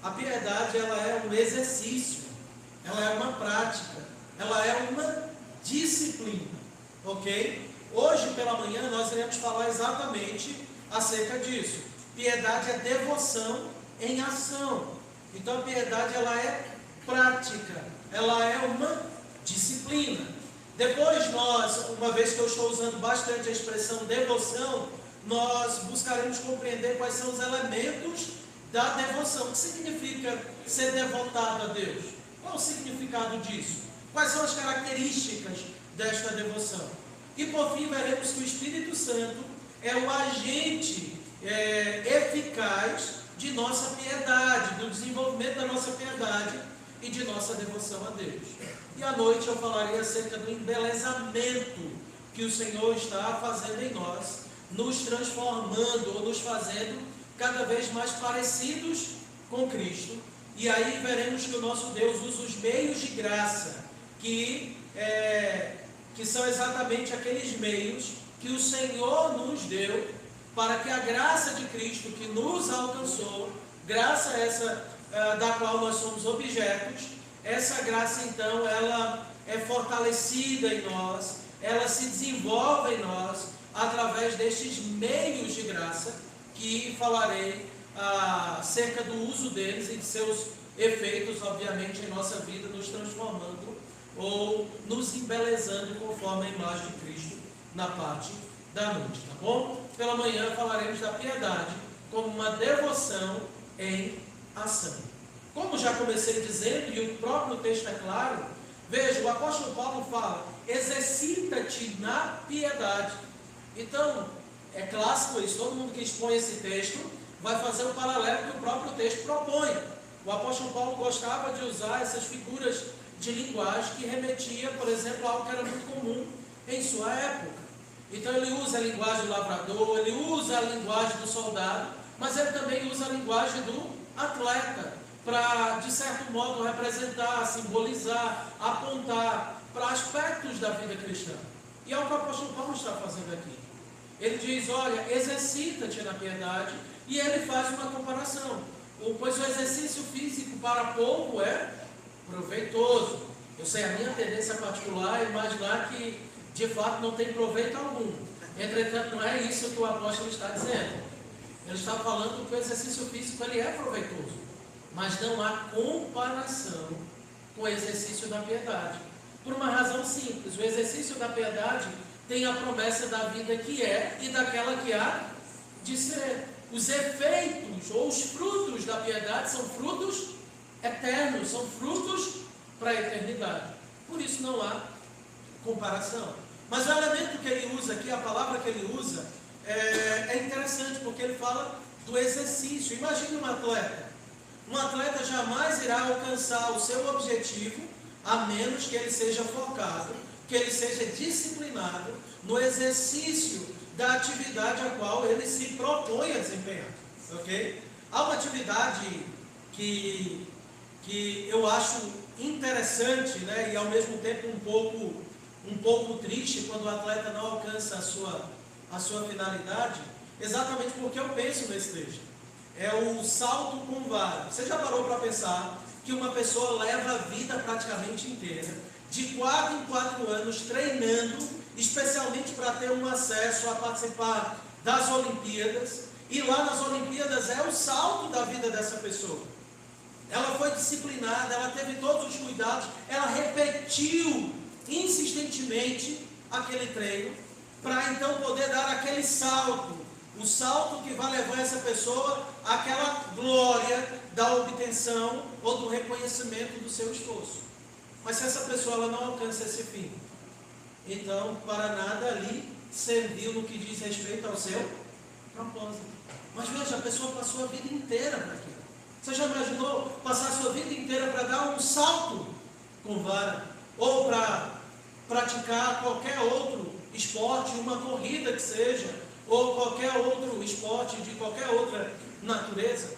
A piedade, ela é um exercício, ela é uma prática, ela é uma disciplina, ok? Hoje pela manhã nós iremos falar exatamente acerca disso. Piedade é devoção em ação. Então a piedade, ela é prática, ela é uma disciplina. Depois nós, uma vez que eu estou usando bastante a expressão devoção, nós buscaremos compreender quais são os elementos da devoção. O que significa ser devotado a Deus? Qual o significado disso? Quais são as características desta devoção? E por fim veremos que o Espírito Santo é o agente eficaz de nossa piedade, do desenvolvimento da nossa piedade e de nossa devoção a Deus. E à noite eu falarei acerca do embelezamento que o Senhor está fazendo em nós, nos transformando ou nos fazendo cada vez mais parecidos com Cristo. E aí veremos que o nosso Deus usa os meios de graça, que são exatamente aqueles meios que o Senhor nos deu, para que a graça de Cristo que nos alcançou, graça essa da qual nós somos objetos, essa graça então, ela é fortalecida em nós, ela se desenvolve em nós, através destes meios de graça, que falarei acerca do uso deles e de seus efeitos, obviamente, em nossa vida, nos transformando ou nos embelezando conforme a imagem de Cristo na parte da noite, tá bom? Pela manhã falaremos da piedade como uma devoção em ação. Como já comecei dizendo, e o próprio texto é claro, veja, o apóstolo Paulo fala, exercita-te na piedade. Então, é clássico isso, todo mundo que expõe esse texto vai fazer o paralelo que o próprio texto propõe. O apóstolo Paulo gostava de usar essas figuras de linguagem que remetia, por exemplo, a algo que era muito comum em sua época. Então ele usa a linguagem do lavrador, ele usa a linguagem do soldado, mas ele também usa a linguagem do atleta, para, de certo modo, representar, simbolizar, apontar para aspectos da vida cristã. E é o que o apóstolo Paulo está fazendo aqui. Ele diz, olha, exercita-te na piedade, e ele faz uma comparação. Pois o exercício físico para pouco é proveitoso. Eu sei, a minha tendência particular é imaginar que de fato não tem proveito algum. Entretanto, não é isso que o apóstolo está dizendo. Ele está falando que o exercício físico ele é proveitoso, mas não há comparação com o exercício da piedade. Por uma razão simples, o exercício da piedade tem a promessa da vida que é e daquela que há de ser. Os efeitos ou os frutos da piedade são frutos eternos, são frutos para a eternidade. Por isso não há comparação. Mas o elemento que ele usa aqui, a palavra que ele usa, é interessante, porque ele fala do exercício. Imagine um atleta. Um atleta jamais irá alcançar o seu objetivo, a menos que ele seja focado, que ele seja disciplinado no exercício da atividade a qual ele se propõe a desempenhar. Ok? Há uma atividade que eu acho interessante, né, e ao mesmo tempo um pouco triste quando o atleta não alcança a sua finalidade, exatamente porque eu penso nesse texto. É o salto com vara. Você já parou para pensar que uma pessoa leva a vida praticamente inteira, de 4 em 4 anos, treinando, especialmente para ter um acesso a participar das Olimpíadas, e lá nas Olimpíadas é o salto da vida dessa pessoa. Ela foi disciplinada, ela teve todos os cuidados, ela repetiu insistentemente aquele treino, para então poder dar aquele salto, o salto que vai levar essa pessoa àquela glória da obtenção ou do reconhecimento do seu esforço. Mas se essa pessoa ela não alcança esse fim, então para nada ali serviu no que diz respeito ao seu propósito. Mas veja, a pessoa passou a vida inteira para aquilo. Você já imaginou passar a sua vida inteira para dar um salto com vara? Ou para praticar qualquer outro esporte, uma corrida que seja, ou qualquer outro esporte de qualquer outra natureza?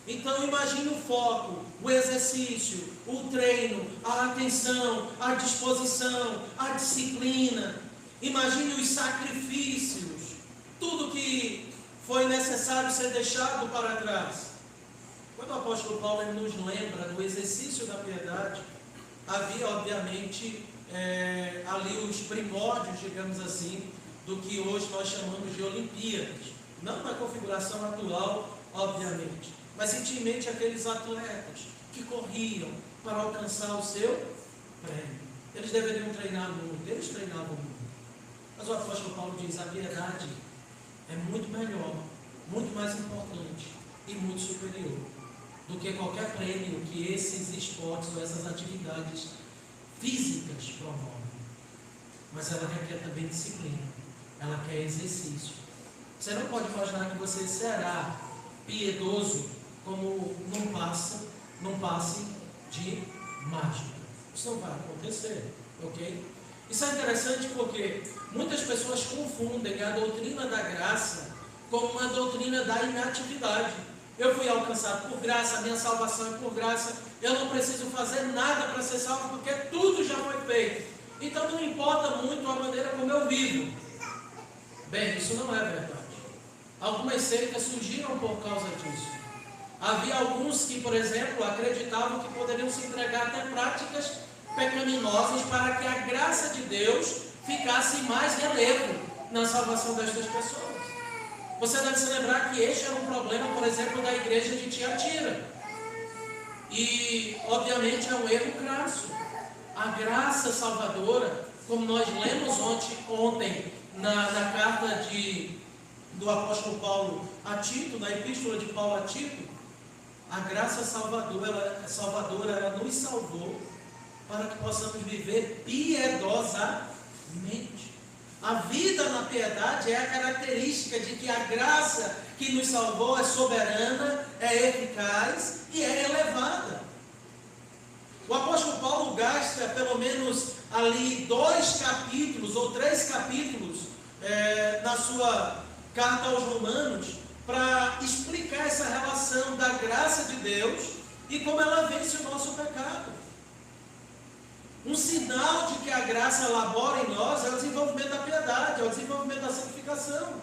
Então imagine o foco, o exercício, o treino, a atenção, a disposição, a disciplina. Imagine os tudo que foi necessário ser deixado para trás. Quando o apóstolo Paulo ele nos lembra do exercício da piedade, havia obviamente ali os primórdios, digamos assim, do que hoje nós chamamos de Olimpíadas. Não na configuração atual, obviamente, mas intimamente aqueles atletas que corriam para alcançar o seu prêmio. Eles deveriam treinar muito, eles treinavam muito. Mas o apóstolo Paulo diz: a piedade é muito melhor, muito mais importante e muito superior do que qualquer prêmio que esses esportes ou essas atividades físicas promovem. Mas ela requer também disciplina, ela quer exercício. Você não pode imaginar que você será piedoso como num passe de mágica. Isso não vai acontecer, ok? Isso é interessante porque muitas pessoas confundem a doutrina da graça com uma doutrina da inatividade. Eu fui alcançado por graça, a minha salvação é por graça, eu não preciso fazer nada para ser salvo porque tudo já foi feito. Então não importa muito a maneira como eu vivo. Bem, isso não é verdade. Algumas seitas surgiram por causa disso. Havia alguns que, por exemplo, acreditavam que poderiam se entregar até práticas pecaminosas para que a graça de Deus ficasse mais relevo na salvação destas pessoas. Você deve se lembrar que este era um problema, por exemplo, da igreja de Tiatira. E, obviamente, é um erro crasso. A graça salvadora, como nós lemos ontem na carta do apóstolo Paulo a Tito, na epístola de Paulo a Tito, a graça salvadora ela nos salvou para que possamos viver piedosamente. A vida na piedade é a característica de que a graça que nos salvou é soberana, é eficaz e é elevada. O apóstolo Paulo gasta pelo menos ali 2 capítulos ou 3 capítulos na sua carta aos Romanos para explicar essa relação da graça de Deus e como ela vence o nosso pecado. Um sinal de que a graça labora em nós é o desenvolvimento da piedade, é o desenvolvimento da santificação.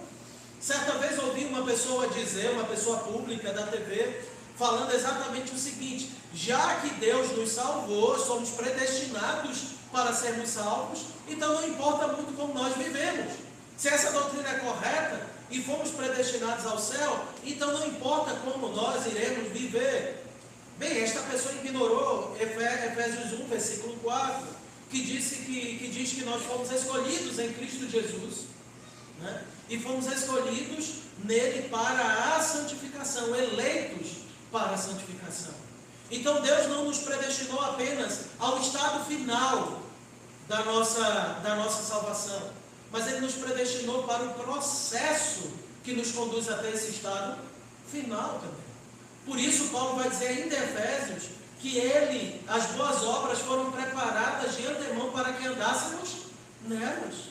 Certa vez ouvi uma pessoa dizer, uma pessoa pública da TV, falando exatamente o seguinte: já que Deus nos salvou, somos predestinados para sermos salvos, então não importa muito como nós vivemos. Se essa doutrina é correta e fomos predestinados ao céu, então não importa como nós iremos viver. Bem, esta pessoa ignorou Efésios 1, versículo 4, que diz que nós fomos escolhidos em Cristo Jesus, né? E fomos escolhidos nele para a santificação, eleitos para a santificação. Então Deus não nos predestinou apenas ao estado final da nossa salvação, mas Ele nos predestinou para o processo que nos conduz até esse estado final também. Por isso Paulo vai dizer ainda em Efésios que as boas obras foram preparadas de antemão para que andássemos nelas.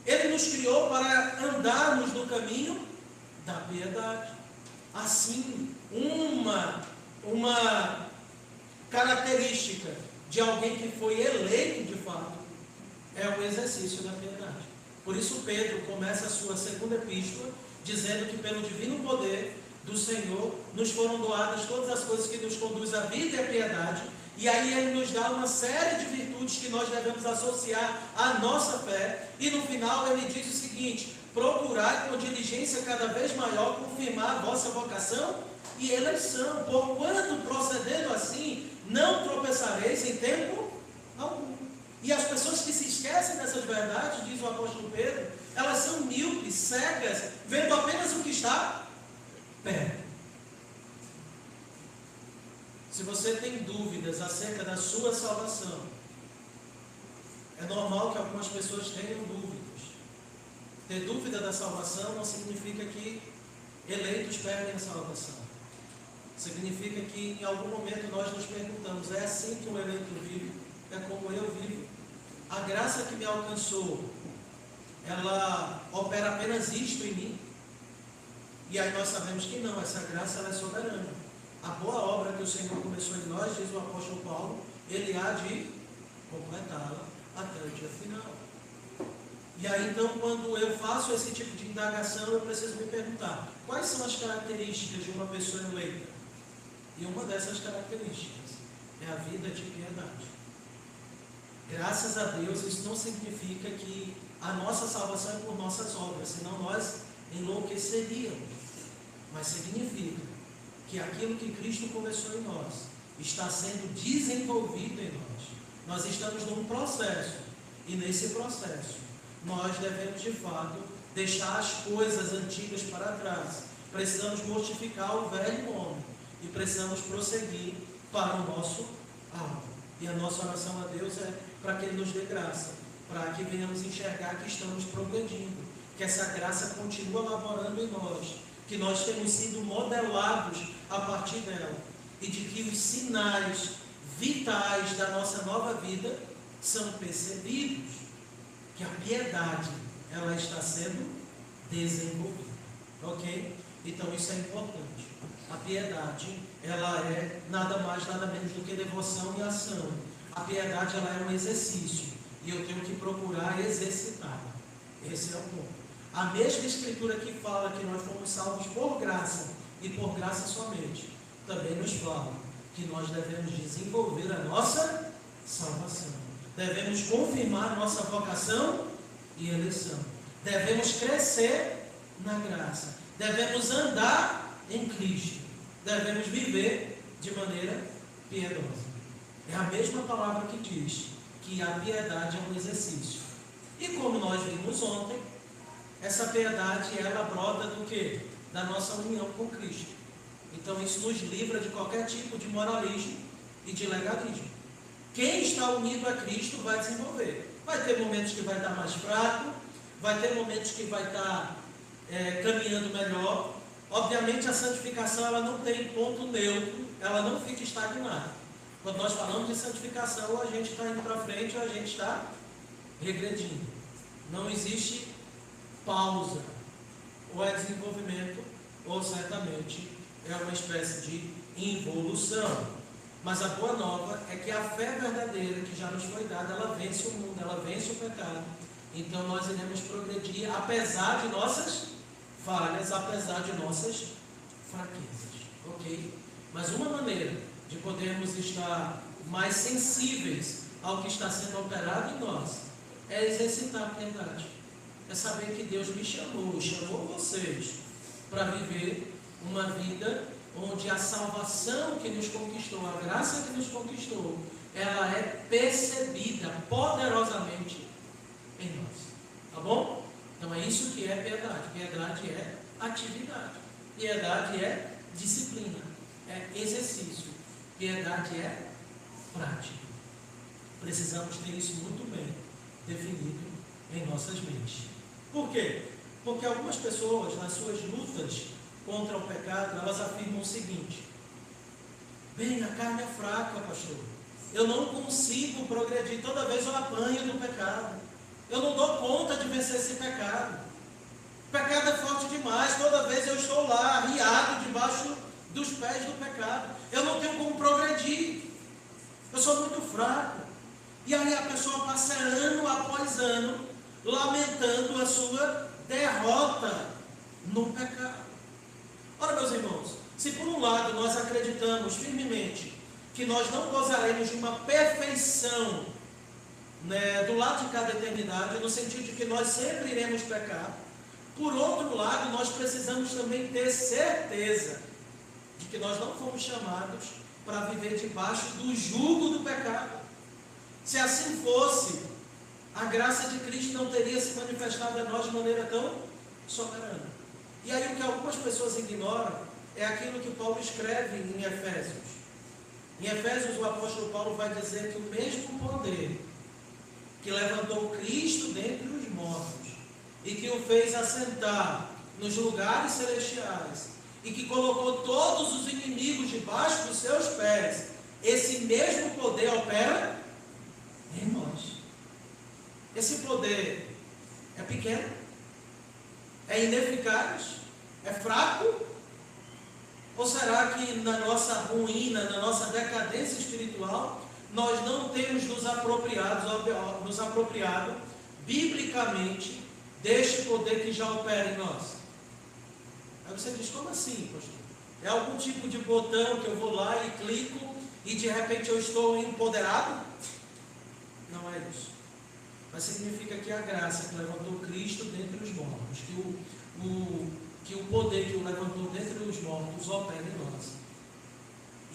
Ele nos criou para andarmos no caminho da piedade. Assim, uma característica de alguém que foi eleito de fato é o exercício da piedade. Por isso Pedro começa a sua segunda epístola dizendo que pelo divino poder do Senhor nos foram doadas todas as coisas que nos conduzem à vida e à piedade, e aí Ele nos dá uma série de virtudes que nós devemos associar à nossa fé, e no final Ele diz o seguinte: procurai com diligência cada vez maior confirmar a vossa vocação e eleição, porquanto procedendo assim não tropeçareis em tempo algum. E as pessoas que se esquecem dessas verdades, diz o apóstolo Pedro, elas são míopes, cegas, vendo apenas o que está perto. Se você tem dúvidas acerca da sua salvação, é normal que algumas pessoas tenham dúvidas. Ter dúvida da salvação não significa que eleitos perdem a salvação. Significa que em algum momento nós nos perguntamos: é assim que um eleito vive? É como eu vivo? A graça que me alcançou, ela opera apenas isto em mim? E aí nós sabemos que não, essa graça ela é soberana. A boa obra que o Senhor começou em nós, diz o apóstolo Paulo, Ele há de completá-la até o dia final. E aí então, quando eu faço esse tipo de indagação, eu preciso me perguntar: quais são as características de uma pessoa eleita? E uma dessas características é a vida de piedade. Graças a Deus, isso não significa que a nossa salvação é por nossas obras, senão nós enlouqueceríamos. Mas significa que aquilo que Cristo começou em nós está sendo desenvolvido em nós. Nós estamos num processo, e nesse processo nós devemos de fato deixar as coisas antigas para trás. Precisamos mortificar o velho homem e precisamos prosseguir para o nosso alvo. E a nossa oração a Deus é para que Ele nos dê graça, para que venhamos enxergar que estamos progredindo, que essa graça continua laborando em nós, que nós temos sido modelados a partir dela, e de que os sinais vitais da nossa nova vida são percebidos, que a piedade, ela está sendo desenvolvida, ok? Então isso é importante. A piedade, ela é nada mais, nada menos do que devoção e ação. A piedade, ela é um exercício, e eu tenho que procurar exercitá-la. Esse é o ponto. A mesma escritura que fala que nós fomos salvos por graça, e por graça somente, também nos fala que nós devemos desenvolver a nossa salvação. Devemos confirmar a nossa vocação e eleição. Devemos crescer na graça. Devemos andar em Cristo. Devemos viver de maneira piedosa. É a mesma palavra que diz que a piedade é um exercício. E como nós vimos ontem, essa piedade, ela brota do quê? Da nossa união com Cristo. Então isso nos livra de qualquer tipo de moralismo e de legalismo. Quem está unido a Cristo vai desenvolver. Vai ter momentos que vai estar mais fraco, vai ter momentos que vai estar caminhando melhor. Obviamente a santificação, ela não tem ponto neutro, ela não fica estagnada. Quando nós falamos de santificação, ou a gente está indo para frente ou a gente está regredindo. Não existe pausa. Ou é desenvolvimento, ou certamente é uma espécie de involução. Mas a boa nova é que a fé verdadeira que já nos foi dada, ela vence o mundo, ela vence o pecado. Então nós iremos progredir apesar de nossas falhas, apesar de nossas fraquezas, ok? Mas uma maneira de podermos estar mais sensíveis ao que está sendo operado em nós é exercitar a piedade. É saber que Deus me chamou vocês para viver uma vida onde a salvação que nos conquistou, a graça que nos conquistou, ela é percebida poderosamente em nós. Tá bom? Então é isso que é piedade. Piedade é atividade. Piedade é disciplina. É exercício. Piedade é prática. Precisamos ter isso muito bem definido em nossas mentes. Por quê? Porque algumas pessoas, nas suas lutas contra o pecado, elas afirmam o seguinte: bem, a carne é fraca, pastor. Eu não consigo progredir, toda vez eu apanho do pecado. Eu não dou conta de vencer esse pecado. O pecado é forte demais, toda vez eu estou lá, arriado debaixo dos pés do pecado. Eu não tenho como progredir. Eu sou muito fraco. E aí a pessoa passa ano após ano lamentando a sua derrota no pecado. Ora, meus irmãos, se por um lado nós acreditamos firmemente que nós não gozaremos de uma perfeição, do lado de cada eternidade, no sentido de que nós sempre iremos pecar, por outro lado, nós precisamos também ter certeza de que nós não fomos chamados para viver debaixo do jugo do pecado. Se assim fosse, a graça de Cristo não teria se manifestado a nós de maneira tão soberana. E aí o que algumas pessoas ignoram é aquilo que Paulo escreve em Efésios. Em Efésios o apóstolo Paulo vai dizer que o mesmo poder que levantou Cristo dentre os mortos e que o fez assentar nos lugares celestiais e que colocou todos os inimigos debaixo dos seus pés, esse mesmo poder opera em nós. Esse poder é pequeno, é ineficaz, é fraco? Ou será que na nossa ruína, na nossa decadência espiritual, nós não temos nos apropriado biblicamente deste poder que já opera em nós? Aí você diz, como assim, pastor? É algum tipo de botão que eu vou lá e clico e de repente eu estou empoderado? Não é isso. Mas significa que a graça que levantou Cristo dentre os mortos, que o poder que o levantou dentre os mortos opera em nós.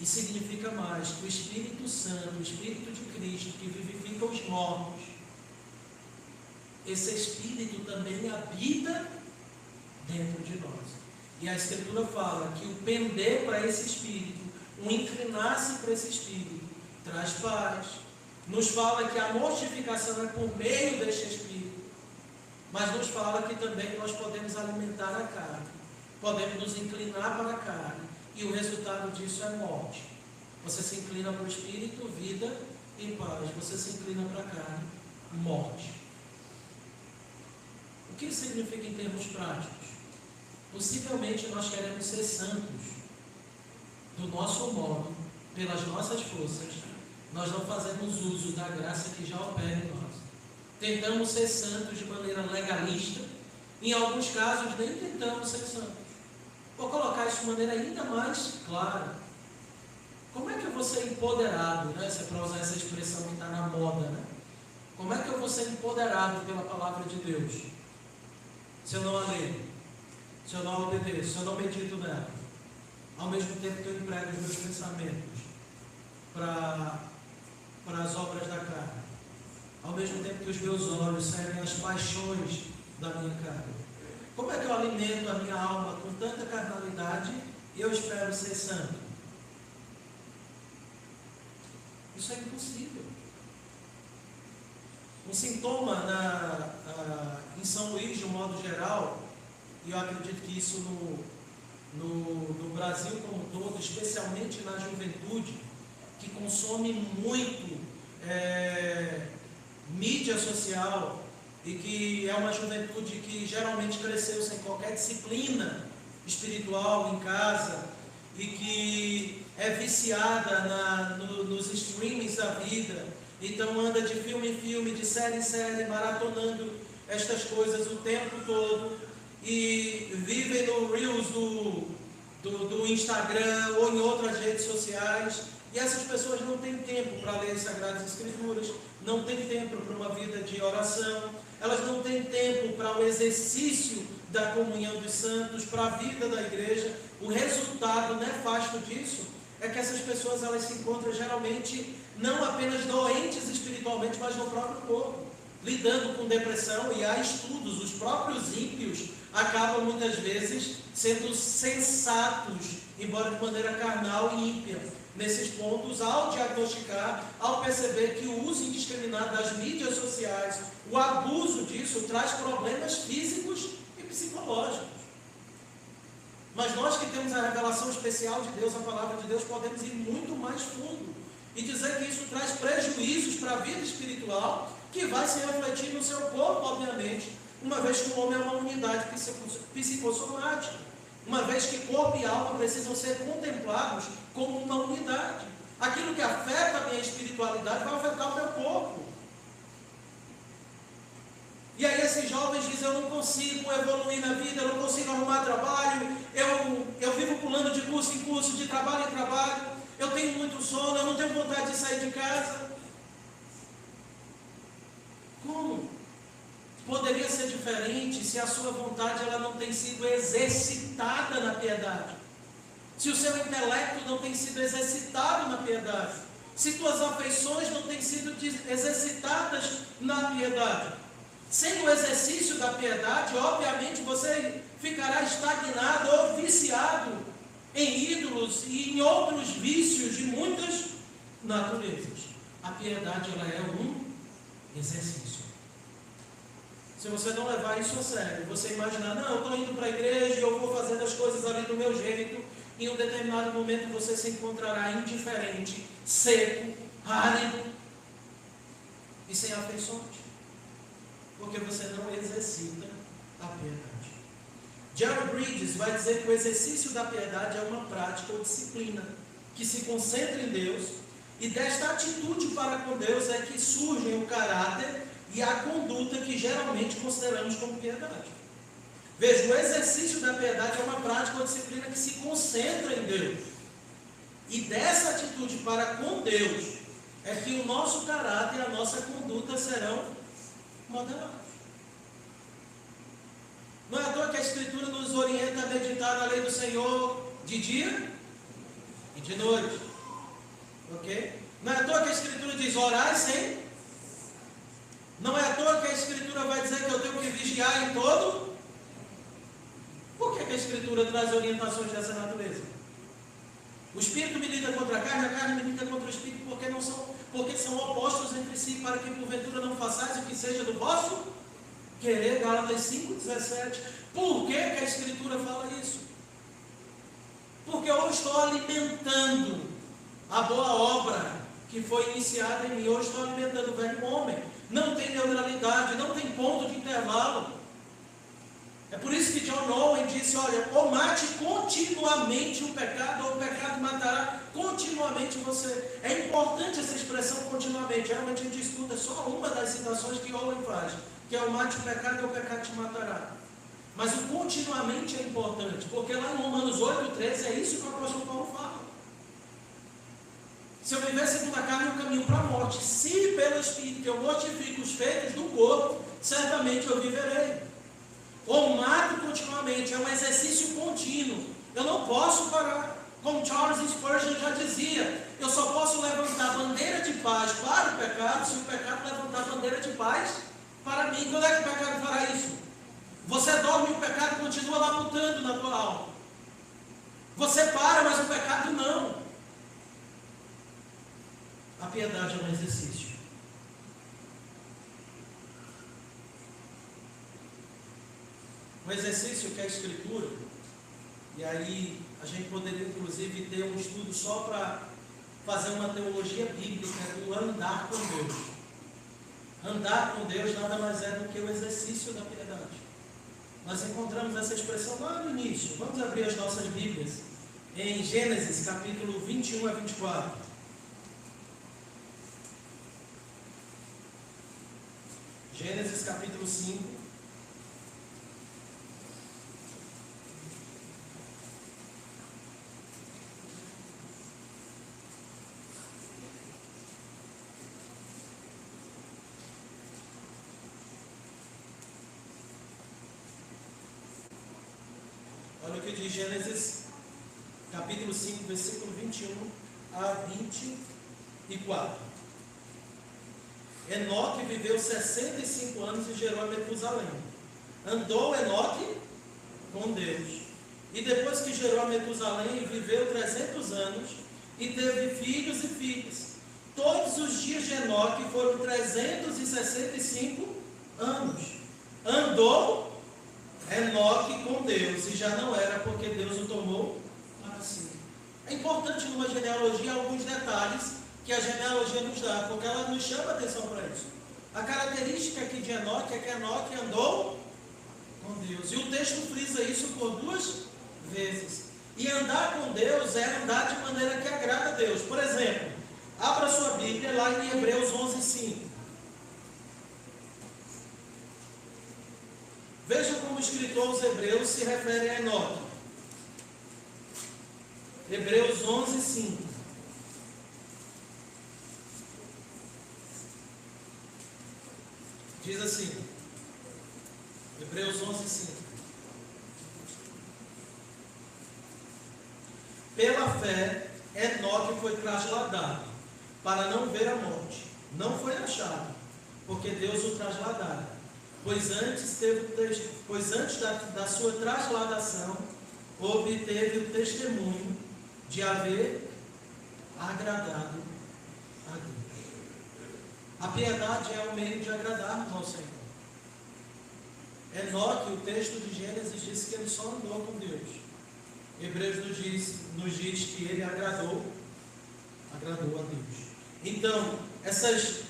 E significa mais que o Espírito Santo, o Espírito de Cristo, que vivifica os mortos, esse Espírito também habita dentro de nós. E a Escritura fala que o pender para esse Espírito, o inclinar-se para esse Espírito, traz paz. Nos fala que a mortificação é por meio deste Espírito, mas nos fala que também nós podemos alimentar a carne, podemos nos inclinar para a carne, e o resultado disso é morte. Você se inclina para o Espírito, vida e paz. Você se inclina para a carne, morte. O que isso significa em termos práticos? Possivelmente nós queremos ser santos do nosso modo, pelas nossas forças. Nós não fazemos uso da graça que já opera em nós. Tentamos ser santos de maneira legalista. Em alguns casos nem tentamos ser santos. Vou colocar isso de maneira ainda mais clara. Como é que eu vou ser empoderado, né? Se é para usar essa expressão que está na moda, né? Como é que eu vou ser empoderado pela palavra de Deus? Se eu não a leio, se eu não a obedeço, se eu não medito nela, ao mesmo tempo que eu emprego os meus pensamentos para as obras da carne, ao mesmo tempo que os meus olhos servem às paixões da minha carne. Como é que eu alimento a minha alma com tanta carnalidade e eu espero ser santo? Isso é impossível. Um sintoma em São Luís, de um modo geral, e eu acredito que isso no Brasil como um todo, especialmente na juventude, que consome muito mídia social, e que é uma juventude que geralmente cresceu sem qualquer disciplina espiritual em casa, e que é viciada nos streamings da vida, então anda de filme em filme, de série em série, maratonando estas coisas o tempo todo, e vivem no Reels do Instagram ou em outras redes sociais. E essas pessoas não têm tempo para ler as Sagradas Escrituras, não têm tempo para uma vida de oração, elas não têm tempo para o exercício da comunhão dos santos, para a vida da igreja. O resultado nefasto disso é que essas pessoas elas se encontram geralmente não apenas doentes espiritualmente, mas no próprio corpo, lidando com depressão. E há estudos, os próprios ímpios acabam muitas vezes sendo sensatos, embora de maneira carnal e ímpia, nesses pontos, ao diagnosticar, ao perceber que o uso indiscriminado das mídias sociais, o abuso disso, traz problemas físicos e psicológicos. Mas nós que temos a revelação especial de Deus, a palavra de Deus, podemos ir muito mais fundo e dizer que isso traz prejuízos para a vida espiritual, que vai se refletir no seu corpo, obviamente, uma vez que o homem é uma unidade psicossomática, uma vez que corpo e alma precisam ser contemplados como uma unidade. Aquilo que afeta a minha espiritualidade vai afetar o meu corpo. E aí esses jovens dizem: eu não consigo evoluir na vida, eu não consigo arrumar trabalho, eu vivo pulando de curso em curso, de trabalho em trabalho, eu tenho muito sono, eu não tenho vontade de sair de casa. Como? Poderia ser diferente se a sua vontade ela não tem sido exercitada na piedade, se o seu intelecto não tem sido exercitado na piedade, se tuas afeições não têm sido exercitadas na piedade. Sem o exercício da piedade, obviamente você ficará estagnado ou viciado em ídolos e em outros vícios de muitas naturezas. A piedade ela é um exercício. Se você não levar isso a sério, você imaginar: não, eu estou indo para a igreja, eu vou fazendo as coisas ali do meu jeito, em um determinado momento você se encontrará indiferente, seco, árido e sem afeições, porque você não exercita a piedade. Jerry Bridges vai dizer que o exercício da piedade é uma prática ou disciplina que se concentra em Deus, e desta atitude para com Deus é que surgem o caráter e a conduta que geralmente consideramos como piedade. Veja, o exercício da piedade é uma prática ou disciplina que se concentra em Deus. E dessa atitude para com Deus é que o nosso caráter e a nossa conduta serão modelados. Não é à toa que a Escritura nos orienta a meditar na lei do Senhor de dia e de noite. Ok? Não é à toa que a Escritura diz orai sem. Não é à toa que a Escritura vai dizer que eu tenho que vigiar em todo. Por que a Escritura traz orientações dessa natureza? O Espírito milita contra a carne milita contra o Espírito, porque são opostos entre si, para que porventura não façais o que seja do vosso querer. Gálatas 5,17. Por que a Escritura fala isso? Porque eu estou alimentando a boa obra que foi iniciada em mim. Eu estou alimentando o velho homem. Não tem neutralidade, não tem ponto de intervalo. É por isso que John Owen disse, olha, ou mate continuamente o pecado, ou o pecado matará continuamente você. É importante essa expressão continuamente. Geralmente a gente estuda só uma das citações que Owen faz, que é o mate o pecado, ou o pecado te matará. Mas o continuamente é importante, porque lá em Romanos 8,13 é isso que o apóstolo Paulo fala. Se eu viver segundo a carne, eu caminho para a morte. Se pelo Espírito eu mortifico os feitos do corpo, certamente eu viverei. Ou mato continuamente, é um exercício contínuo. Eu não posso parar. Como Charles Spurgeon já dizia, eu só posso levantar a bandeira de paz para o pecado, se o pecado levantar a bandeira de paz para mim. Quando é que o pecado fará isso? Você dorme e o pecado continua labutando na tua alma. Você para, mas o pecado não. A piedade é um exercício. Um exercício que é a Escritura, e aí a gente poderia inclusive ter um estudo só para fazer uma teologia bíblica do andar com Deus. Andar com Deus nada mais é do que o exercício da piedade. Nós encontramos essa expressão lá no início. Vamos abrir as nossas Bíblias em Gênesis capítulo 21 a 24. Gênesis capítulo 5. Olha o que diz Gênesis capítulo 5, versículo 21 a 24. Enoque viveu 65 anos e gerou a Metusalém. Andou Enoque com Deus. E depois que gerou a Metusalém, viveu 300 anos e teve filhos e filhas. Todos os dias de Enoque foram 365 anos. Andou Enoque com Deus, e já não era, porque Deus o tomou para si. É importante numa genealogia alguns detalhes que a genealogia nos dá, porque ela nos chama a atenção para isso. A característica aqui de Enoque é que Enoque andou com Deus, e o texto frisa isso por 2 vezes. E andar com Deus é andar de maneira que agrada a Deus. Por exemplo, abra sua Bíblia lá em Hebreus 11:5. Veja como o escritor aos Hebreus se refere a Enoque. Hebreus 11:5. Diz assim, Hebreus 11:5. Pela fé, Enoque foi trasladado para não ver a morte. Não foi achado, porque Deus o trasladara. Pois antes da sua trasladação, obteve o testemunho de haver agradado a Deus. A piedade é o meio de agradarmos ao Senhor. Enoque, o texto de Gênesis diz que ele só andou com Deus. Hebreus nos diz que ele agradou a Deus. Então,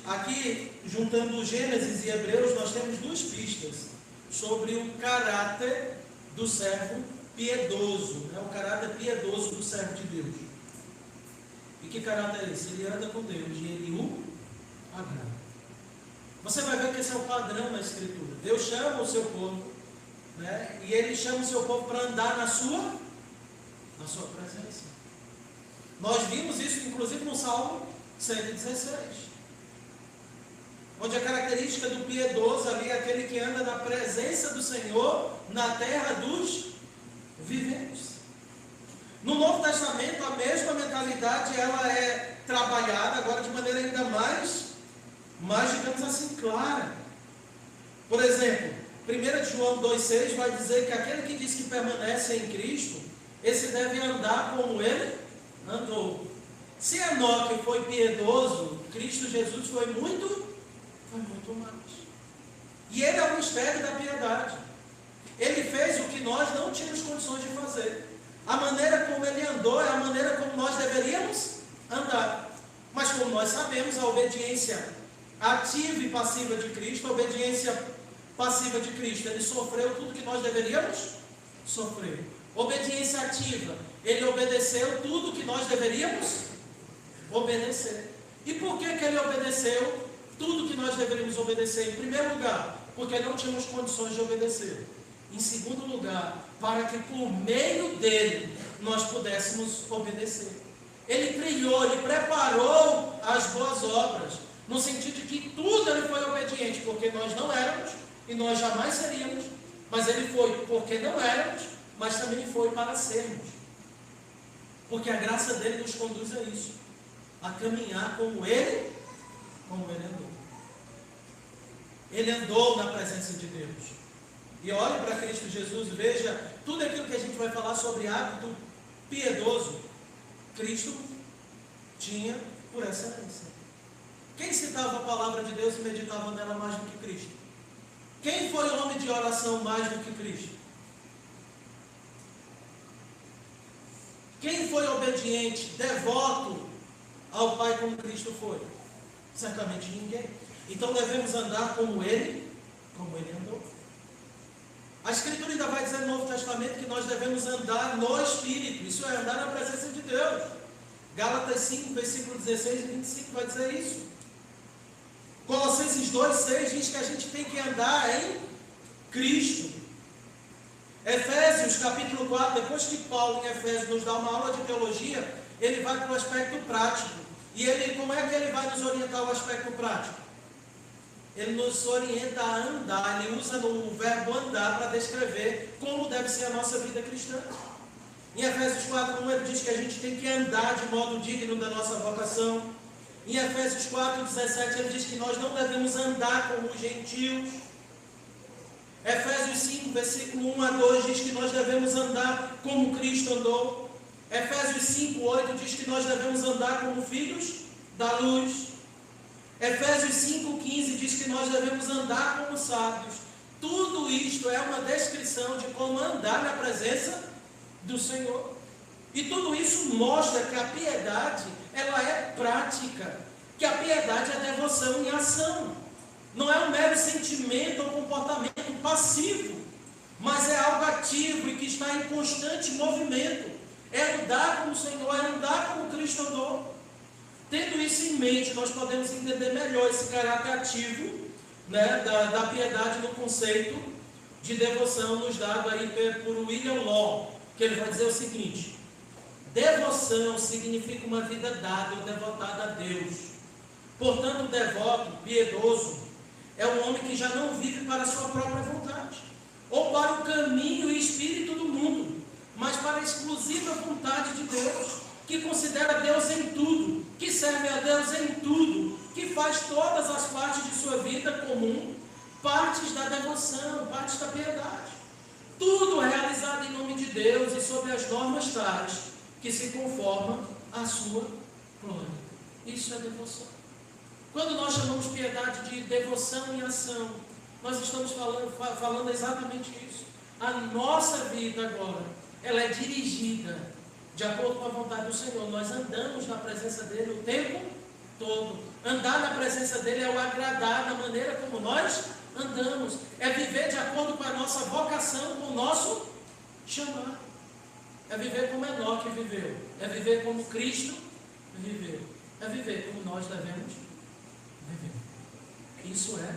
aqui, juntando Gênesis e Hebreus, nós temos 2 pistas sobre o caráter do servo piedoso, o caráter piedoso do servo de Deus. E que caráter é esse? Ele anda com Deus e ele o agrada. Você vai ver que esse é o padrão na Escritura. Deus chama o seu povo né? E ele chama o seu povo para andar na sua presença. Nós vimos isso inclusive no Salmo 116, onde a característica do piedoso ali é aquele que anda na presença do Senhor na terra dos viventes. No Novo Testamento, a mesma mentalidade ela é trabalhada agora de maneira ainda mais, digamos assim, clara. Por exemplo, 1 João 2,6 vai dizer que aquele que diz que permanece em Cristo, esse deve andar como ele andou. Se Enoque foi piedoso, Cristo Jesus foi muito mais. E ele é o mistério da piedade. Ele fez o que nós não tínhamos condições de fazer. A maneira como ele andou é a maneira como nós deveríamos andar. Mas como nós sabemos, a obediência ativa e passiva de Cristo, a obediência passiva de Cristo, ele sofreu tudo que nós deveríamos sofrer. Obediência ativa, ele obedeceu tudo que nós deveríamos obedecer. E por que ele obedeceu tudo que nós deveríamos obedecer? Em primeiro lugar, porque não tínhamos condições de obedecer. Em segundo lugar, para que por meio dele nós pudéssemos obedecer. Ele trilhou, ele preparou as boas obras, no sentido de que tudo ele foi obediente, porque nós não éramos e nós jamais seríamos, mas ele foi porque não éramos, mas também foi para sermos. Porque a graça dele nos conduz a isso, a caminhar como ele andou. Ele andou na presença de Deus. E olhe para Cristo Jesus, veja tudo aquilo que a gente vai falar sobre hábito piedoso, Cristo tinha por excelência. Quem citava a palavra de Deus e meditava nela mais do que Cristo? Quem foi o homem de oração mais do que Cristo? Quem foi obediente, devoto ao Pai como Cristo foi? Certamente ninguém. Então devemos andar como Ele andou. A Escritura ainda vai dizer no Novo Testamento que nós devemos andar no Espírito, isso é, andar na presença de Deus. Gálatas 5, versículo 16 e 25 vai dizer isso. Colossenses 2,6 diz que a gente tem que andar em Cristo. Efésios capítulo 4, depois que Paulo em Efésios nos dá uma aula de teologia, ele vai para o aspecto prático. E ele, como é que ele vai nos orientar o aspecto prático? Ele nos orienta a andar, ele usa o verbo andar para descrever como deve ser a nossa vida cristã. Em Efésios 4:1 ele diz que a gente tem que andar de modo digno da nossa vocação. Em Efésios 4:17 ele diz que nós não devemos andar como os gentios. Efésios 5, versículo 1 a 2 diz que nós devemos andar como Cristo andou. Efésios 5:8 diz que nós devemos andar como filhos da luz. Efésios 5:15 diz que nós devemos andar como sábios. Tudo isto é uma descrição de como andar na presença do Senhor. E tudo isso mostra que a piedade, ela é prática. Que a piedade é devoção em ação. Não é um mero sentimento ou comportamento passivo, mas é algo ativo e que está em constante movimento. É andar como o Senhor, é andar como Cristo andou. Tendo isso em mente, nós podemos entender melhor esse caráter ativo, né, da piedade no conceito de devoção nos dado aí por William Law, que ele vai dizer o seguinte: devoção significa uma vida dada ou devotada a Deus. Portanto, o devoto, piedoso, é um homem que já não vive para a sua própria vontade, ou para o caminho e espírito do mundo, mas para a exclusiva vontade de Deus, que considera Deus em tudo, que serve a Deus em tudo, que faz todas as partes de sua vida comum, partes da devoção, partes da piedade. Tudo realizado em nome de Deus e sob as normas tais que se conformam à sua glória. Isso é devoção. Quando nós chamamos piedade de devoção em ação, nós estamos falando exatamente isso. A nossa vida agora, ela é dirigida de acordo com a vontade do Senhor. Nós andamos na presença dele o tempo todo. Andar na presença dele é o agradar da maneira como nós andamos. É viver de acordo com a nossa vocação, com o nosso chamado. É viver como Enoque viveu. É viver como Cristo viveu. É viver como nós devemos viver. Isso é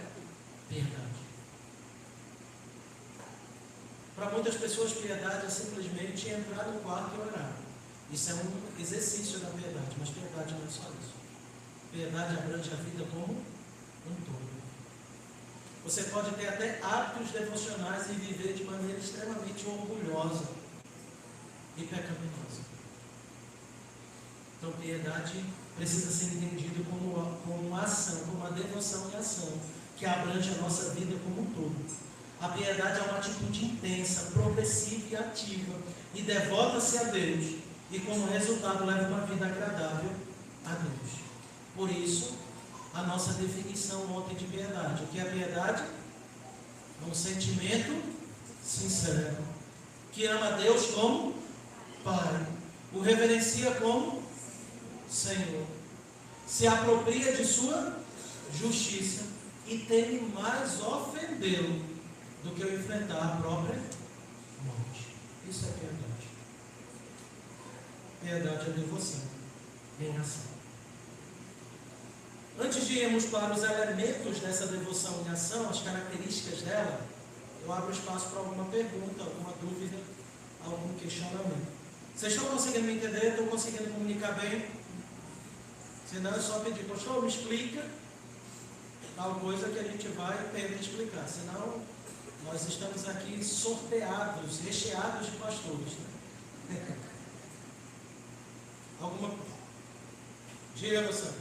piedade. Para muitas pessoas, piedade é simplesmente entrar no quarto e orar. Isso é um exercício da piedade, mas piedade não é só isso. Piedade abrange a vida como um todo. Você pode ter até hábitos devocionais e viver de maneira extremamente orgulhosa e pecaminosa. Então, piedade precisa ser entendido como uma ação, como uma devoção e ação, que abrange a nossa vida como um todo. A piedade é uma atitude intensa, progressiva e ativa, e devota-se a Deus, e como resultado leva uma vida agradável a Deus. Por isso, a nossa definição ontem de piedade. O que é piedade? É um sentimento sincero, que ama a Deus como Pai, o reverencia como Senhor, se apropria de sua justiça e teme mais ofendê-lo do que enfrentar a própria morte. Isso é piedade. Piedade é devoção em ação. Antes de irmos para os elementos dessa devoção em ação, as características dela, eu abro espaço para alguma pergunta, alguma dúvida, algum questionamento. Vocês estão conseguindo me entender? Estão conseguindo comunicar bem? Se não, é só pedir, pastor, me explica tal coisa que a gente vai tentar explicar. Senão, nós estamos aqui sorteados, recheados de pastores. Né? Alguma coisa? Diga, você.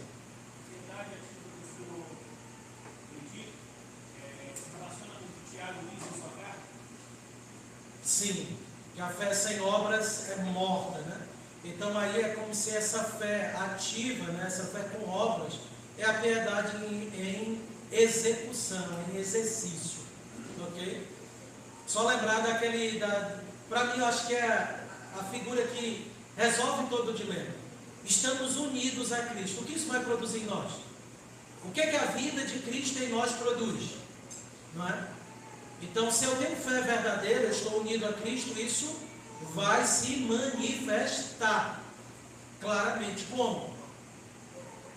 Sim, que a fé sem obras é morta, né? Então aí é como se essa fé ativa, né? Essa fé com obras, é a piedade em execução, em exercício, ok? Só lembrar daquele, para mim eu acho que é a figura que resolve todo o dilema. Estamos unidos a Cristo. O que isso vai produzir em nós? O que é que a vida de Cristo em nós produz? Não é? Então, se eu tenho fé verdadeira, eu estou unido a Cristo, isso vai se manifestar claramente. Como?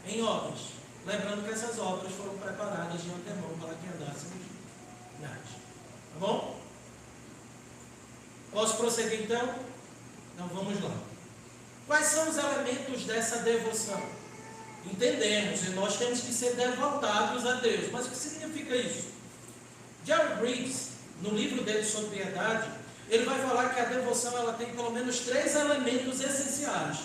Em obras. Lembrando que essas obras foram preparadas de antemão para que andássemos nelas. Tá bom? Posso prosseguir então? Então vamos lá. Quais são os elementos dessa devoção? Entendemos, e nós temos que ser devotados a Deus. Mas o que significa isso? Jerry Bridges, no livro dele sobre piedade, ele vai falar que a devoção ela tem pelo menos 3 elementos essenciais,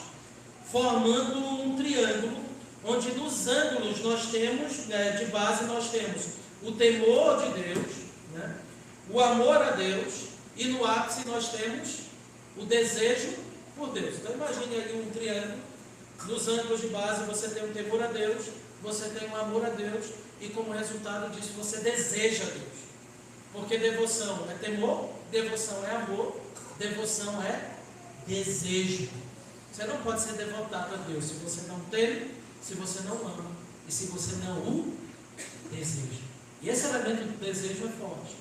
formando um triângulo, onde nos ângulos nós temos, de base nós temos o temor de Deus, né, o amor a Deus, e no ápice nós temos o desejo por Deus. Então imagine aí um triângulo, nos ângulos de base você tem o temor a Deus, você tem o amor a Deus, e como resultado disso você deseja a Deus. Porque devoção é temor, devoção é amor, devoção é desejo. Você não pode ser devotado a Deus se você não teme, se você não ama e se você não o deseja. E esse elemento do desejo é forte.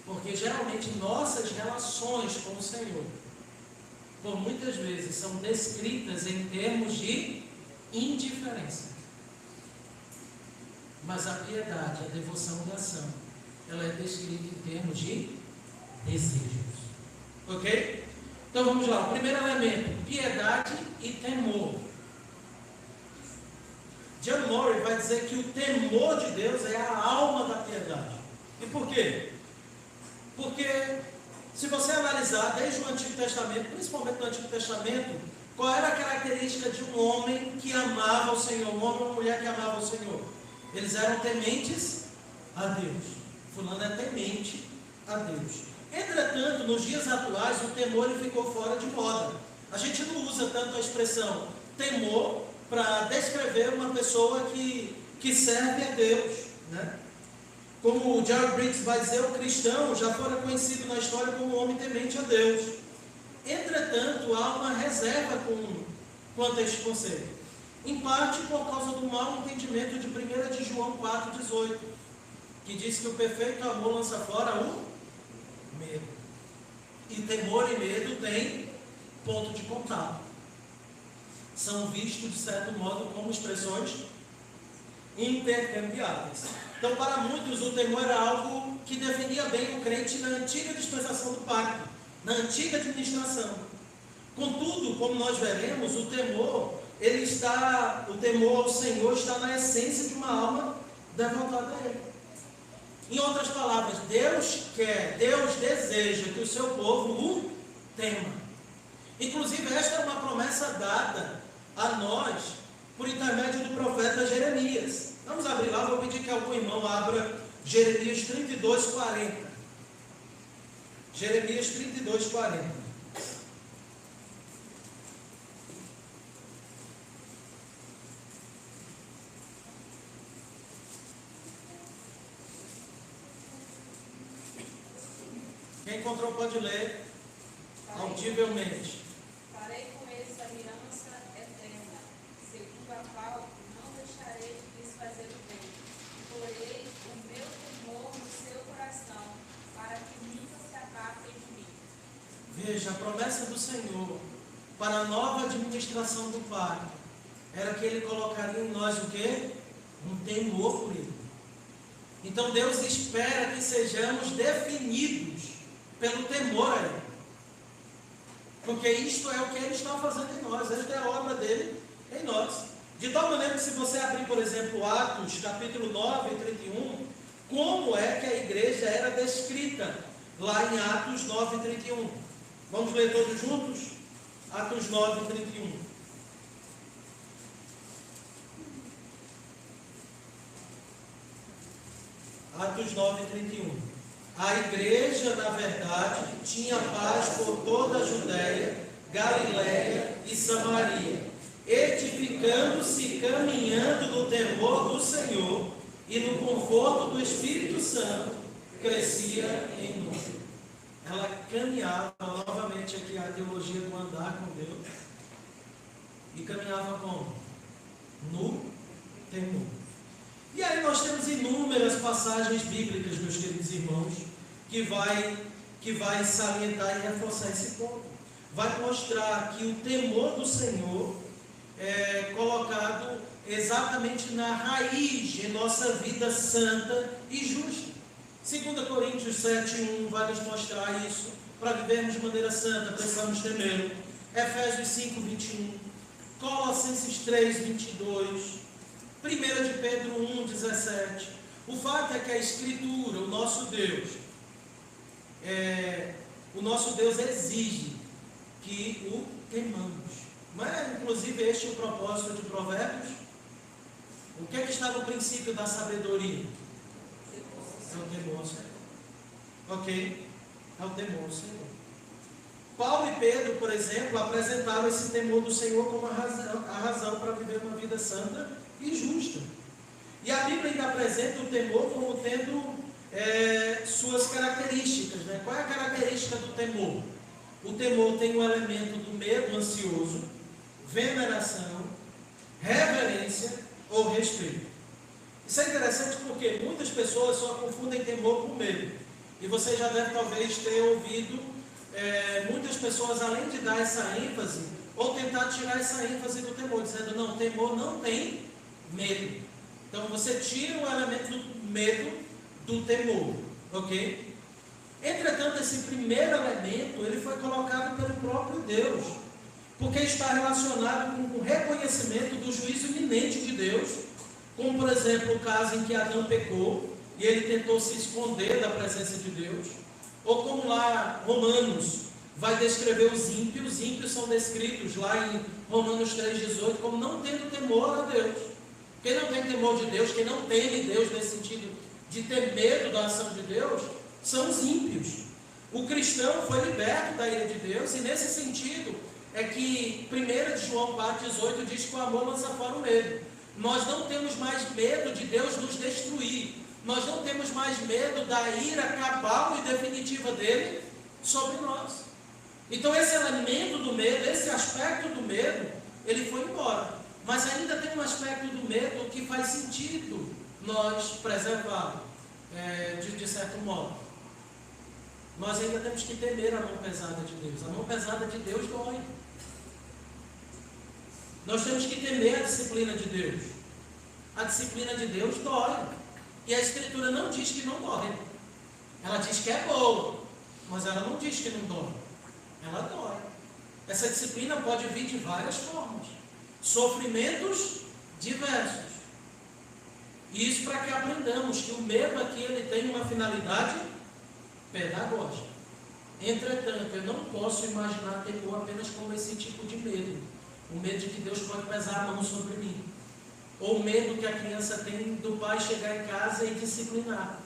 Porque geralmente nossas relações com o Senhor, por muitas vezes, são descritas em termos de indiferença. Mas a piedade, a devoção da ação, ela é descrita em termos de desejos. Ok? Então vamos lá. O primeiro elemento, piedade e temor. John Murray vai dizer que o temor de Deus é a alma da piedade. E por quê? Porque se você analisar desde o Antigo Testamento, principalmente no Antigo Testamento, qual era a característica de um homem que amava o Senhor, um homem ou uma mulher que amava o Senhor? Eles eram tementes a Deus. Fulano é temente a Deus. Entretanto, nos dias atuais, o temor ele ficou fora de moda. A gente não usa tanto a expressão temor para descrever uma pessoa que serve a Deus, né? Como o Jerry Bridges vai dizer, o cristão já fora conhecido na história como um homem temente a Deus. Entretanto, há uma reserva quanto a este conceito. Em parte por causa do mau entendimento de 1 de João 4,18, que diz que o perfeito amor lança fora o medo. E temor e medo têm ponto de contato. São vistos, de certo modo, como expressões intercambiáveis. Então, para muitos, o temor era algo que definia bem o crente na antiga dispensação do pacto, na antiga administração. Contudo, como nós veremos, o temor ao Senhor está na essência de uma alma devotada a Ele. Em outras palavras, Deus deseja que o seu povo o tema. Inclusive, esta é uma promessa dada a nós por intermédio do profeta Jeremias. Vamos abrir lá, vou pedir que algum irmão abra Jeremias 32:40. Jeremias 32:40. Quem encontrou pode ler audivelmente. Farei com eles aliança eterna, segundo a qual não deixarei de lhes fazer o bem. Porei o meu temor no seu coração, para que nunca se apartem de mim. Veja, a promessa do Senhor para a nova administração do pacto era que Ele colocaria em nós o quê? Um temor por Ele. Então Deus espera que sejamos definidos pelo temor a Ele. Porque isto é o que Ele está fazendo em nós. Esta é a obra dEle em nós. De tal maneira que se você abrir, por exemplo, Atos, capítulo 9 e 31, como é que a igreja era descrita lá em Atos 9 e 31? Vamos ler todos juntos? Atos 9 e 31. Atos 9 e 31. A igreja, na verdade, tinha paz por toda a Judéia, Galiléia e Samaria, edificando-se e caminhando no temor do Senhor e no conforto do Espírito Santo, crescia em número. Ela caminhava, novamente aqui a teologia do andar com Deus, e caminhava como? No temor. E aí nós temos inúmeras passagens bíblicas, meus queridos irmãos, que vai salientar e reforçar esse ponto. Vai mostrar que o temor do Senhor é colocado exatamente na raiz em nossa vida santa e justa. 2 Coríntios 7:1 vai nos mostrar isso. Para vivermos de maneira santa, precisamos temê-lo. Efésios 5:21, Colossenses 3:22, 1 de Pedro 1:17. O fato é que a Escritura, o nosso Deus exige que o temamos. Não é inclusive este o propósito de Provérbios? O que é que está no princípio da sabedoria? É o temor ao Senhor. Ok? É o temor ao Senhor. Paulo e Pedro, por exemplo, apresentaram esse temor do Senhor como a razão para viver uma vida santa e justa. E a Bíblia ainda apresenta o temor como tendo suas características, né? Qual é a característica do temor? O temor tem um elemento do medo ansioso, veneração, reverência ou respeito. Isso é interessante porque muitas pessoas só confundem temor com medo. E você já deve talvez ter ouvido muitas pessoas, além de dar essa ênfase, ou tentar tirar essa ênfase do temor, dizendo, não, temor não tem medo. Então você tira o elemento do medo do temor, ok? Entretanto, esse primeiro elemento, ele foi colocado pelo próprio Deus, porque está relacionado com o reconhecimento do juízo iminente de Deus, como por exemplo o caso em que Adão pecou, e ele tentou se esconder da presença de Deus, ou como lá Romanos vai descrever os ímpios são descritos lá em Romanos 3,18 como não tendo temor a Deus. Quem não tem temor de Deus, quem não teme Deus nesse sentido de ter medo da ação de Deus, são os ímpios. O cristão foi liberto da ira de Deus, e nesse sentido é que 1 de João 4,18 diz que o amor lança fora o medo. Nós não temos mais medo de Deus nos destruir, nós não temos mais medo da ira cabal e definitiva dele sobre nós. Então esse elemento do medo, esse aspecto do medo, ele foi embora. Mas ainda tem um aspecto do medo que faz sentido nós preservar, de certo modo. Nós ainda temos que temer a mão pesada de Deus. A mão pesada de Deus dói. Nós temos que temer a disciplina de Deus. A disciplina de Deus dói. E a Escritura não diz que não dói. Ela diz que é boa, mas ela não diz que não dói. Ela dói. Essa disciplina pode vir de várias formas. Sofrimentos diversos. E isso para que aprendamos que o medo aqui ele tem uma finalidade pedagógica. Entretanto, eu não posso imaginar temor apenas como esse tipo de medo. O medo de que Deus pode pesar a mão sobre mim. Ou o medo que a criança tem do pai chegar em casa e disciplinar.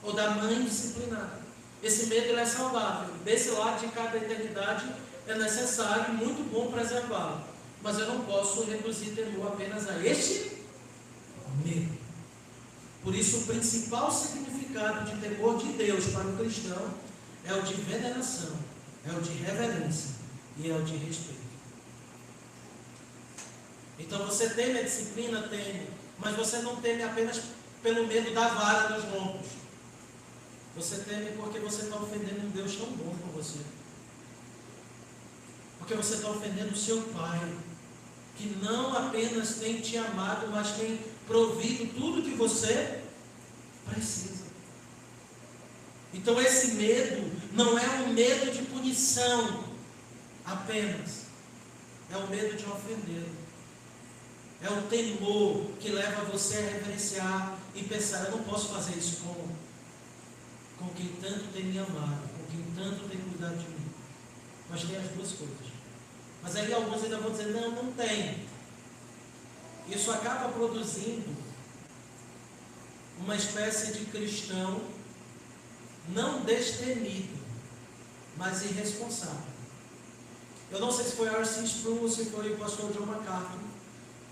Ou da mãe disciplinar. Esse medo ele é saudável. Desse lado de cada eternidade é necessário e muito bom preservá-lo. Mas eu não posso reduzir temor apenas a este medo. Por isso, o principal significado de temor de Deus para o cristão é o de veneração, é o de reverência e é o de respeito. Então você teme a disciplina? Teme, mas você não teme apenas pelo medo da vara dos lombos. Você teme porque você está ofendendo um Deus tão bom com você. Porque você está ofendendo o seu Pai, que não apenas tem te amado, mas tem provido tudo que você precisa. Então esse medo não é um medo de punição apenas, é o medo de ofender. É o temor que leva você a reverenciar e pensar, eu não posso fazer isso com quem tanto tem me amado, com quem tanto tem cuidado de mim. Mas tem as duas coisas. Mas aí alguns ainda vão dizer, não tem. Isso acaba produzindo uma espécie de cristão não destemido, mas irresponsável. Eu não sei se foi R.C. Sproul ou se foi o pastor John MacArthur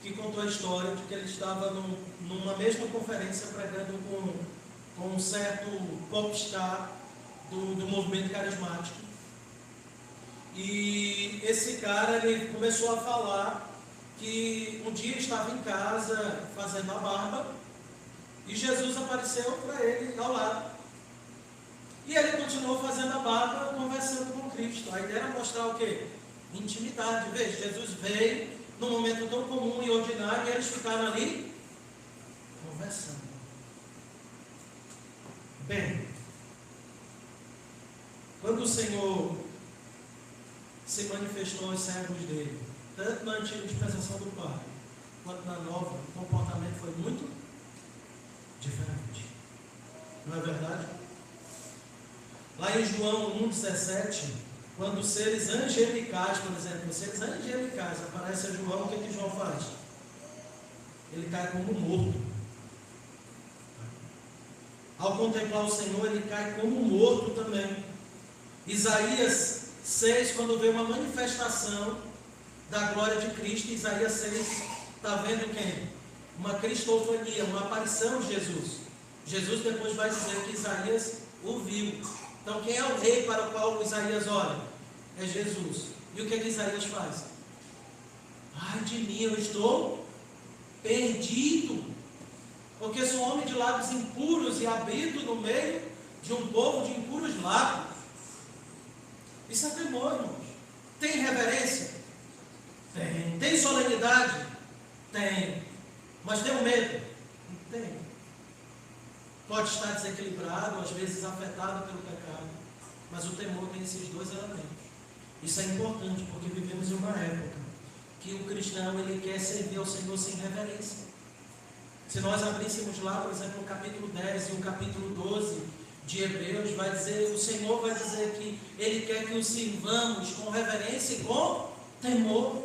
que contou a história de que ele estava numa mesma conferência pregando com um certo popstar do movimento carismático. E esse cara ele começou a falar que um dia estava em casa fazendo a barba e Jesus apareceu para ele ao lado. E ele continuou fazendo a barba, conversando com Cristo. A ideia era mostrar o quê? Intimidade. Veja, Jesus veio num momento tão comum e ordinário, e eles ficaram ali conversando. Bem, quando o Senhor se manifestou aos servos dele, tanto na antiga dispensação do Pai, quanto na nova, o comportamento foi muito diferente. Não é verdade? Lá em João 1,17, quando os seres angelicais, por exemplo, os seres angelicais aparecem a João, o que João faz? Ele cai como morto. Ao contemplar o Senhor, ele cai como morto também. Isaías 6, quando vê uma manifestação da glória de Cristo, Isaías 6 está vendo quem? Uma cristofania, uma aparição de Jesus. Jesus depois vai dizer que Isaías o viu. Então quem é o rei para o qual Isaías olha? É Jesus. E o que Isaías faz? Ai de mim, eu estou perdido, porque sou homem de lábios impuros e habito no meio de um povo de impuros lábios. Isso é temor, irmãos. Tem reverência? Tem. Tem solenidade? Tem. Mas tem um medo? Não tem. Pode estar desequilibrado, às vezes afetado pelo pecado, mas o temor tem esses dois elementos. Isso é importante, porque vivemos em uma época que o cristão ele quer servir ao Senhor sem reverência. Se nós abríssemos lá, por exemplo, o capítulo 10 e o capítulo 12 de Hebreus, vai dizer, o Senhor vai dizer que Ele quer que o sirvamos com reverência e com temor.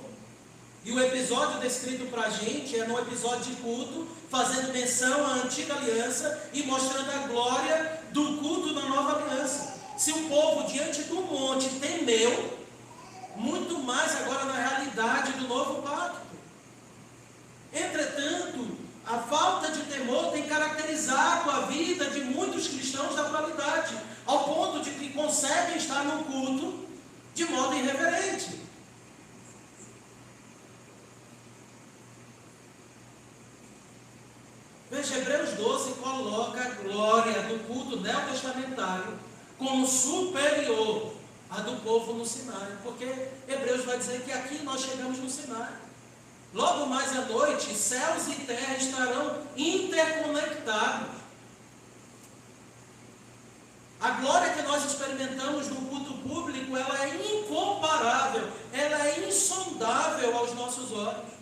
E o episódio descrito para a gente é no episódio de culto, fazendo menção à antiga aliança e mostrando a glória do culto da nova aliança. Se o povo diante do monte temeu, muito mais agora na realidade do novo pacto. Entretanto, a falta de temor tem caracterizado a vida de muitos cristãos da atualidade, ao ponto de que conseguem estar no culto de modo irreverente. Veja, Hebreus 12 coloca a glória do culto neotestamentário como superior à do povo no Sinai, porque Hebreus vai dizer que aqui nós chegamos no Sinai. Logo mais à noite, céus e terra estarão interconectados. A glória que nós experimentamos no culto público, ela é incomparável, ela é insondável aos nossos olhos.